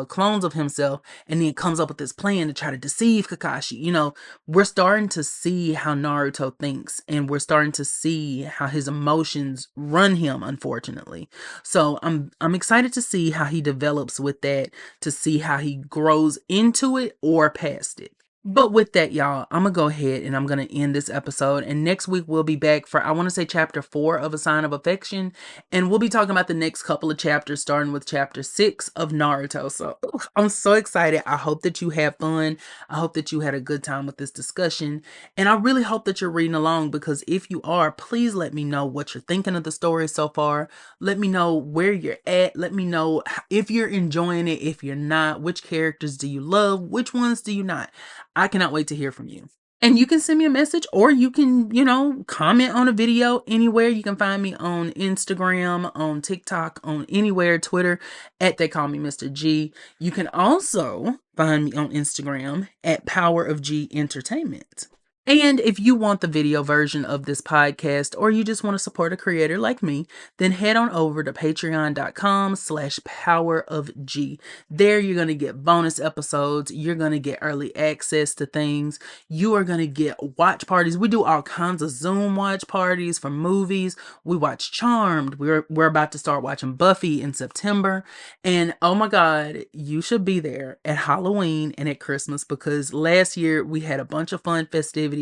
Speaker 1: clones of himself, and then comes up with this plan to try to deceive Kakashi. We're starting to see how Naruto thinks, and we're starting to see how his emotions run him, unfortunately. So I'm excited to see how he develops with that, to see how he grows into it or past it. But with that, y'all, I'm going to go ahead and I'm going to end this episode. And next week, we'll be back for, I want to say, chapter 4 of A Sign of Affection. And we'll be talking about the next couple of chapters, starting with chapter 6 of Naruto. So I'm so excited. I hope that you have fun. I hope that you had a good time with this discussion. And I really hope that you're reading along, because if you are, please let me know what you're thinking of the story so far. Let me know where you're at. Let me know if you're enjoying it, if you're not. Which characters do you love? Which ones do you not? I cannot wait to hear from you. And you can send me a message, or you can, comment on a video anywhere. You can find me on Instagram, on TikTok, on anywhere, Twitter, at They Call Me Mr. G. You can also find me on Instagram at Power of G Entertainment. And if you want the video version of this podcast, or you just want to support a creator like me, then head on over to patreon.com/powerofg. There you're going to get bonus episodes. You're going to get early access to things. You are going to get watch parties. We do all kinds of Zoom watch parties for movies. We watch Charmed. We're about to start watching Buffy in September. And oh my God, you should be there at Halloween and at Christmas, because last year we had a bunch of fun festivities,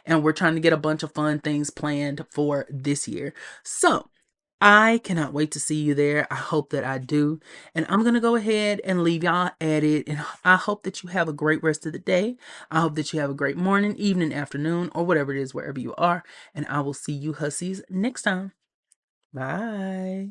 Speaker 1: and we're trying to get a bunch of fun things planned for this year. So I cannot wait to see you there. I hope that I do. And I'm going to go ahead and leave y'all at it. And I hope that you have a great rest of the day. I hope that you have a great morning, evening, afternoon, or whatever it is, wherever you are. And I will see you hussies next time. Bye.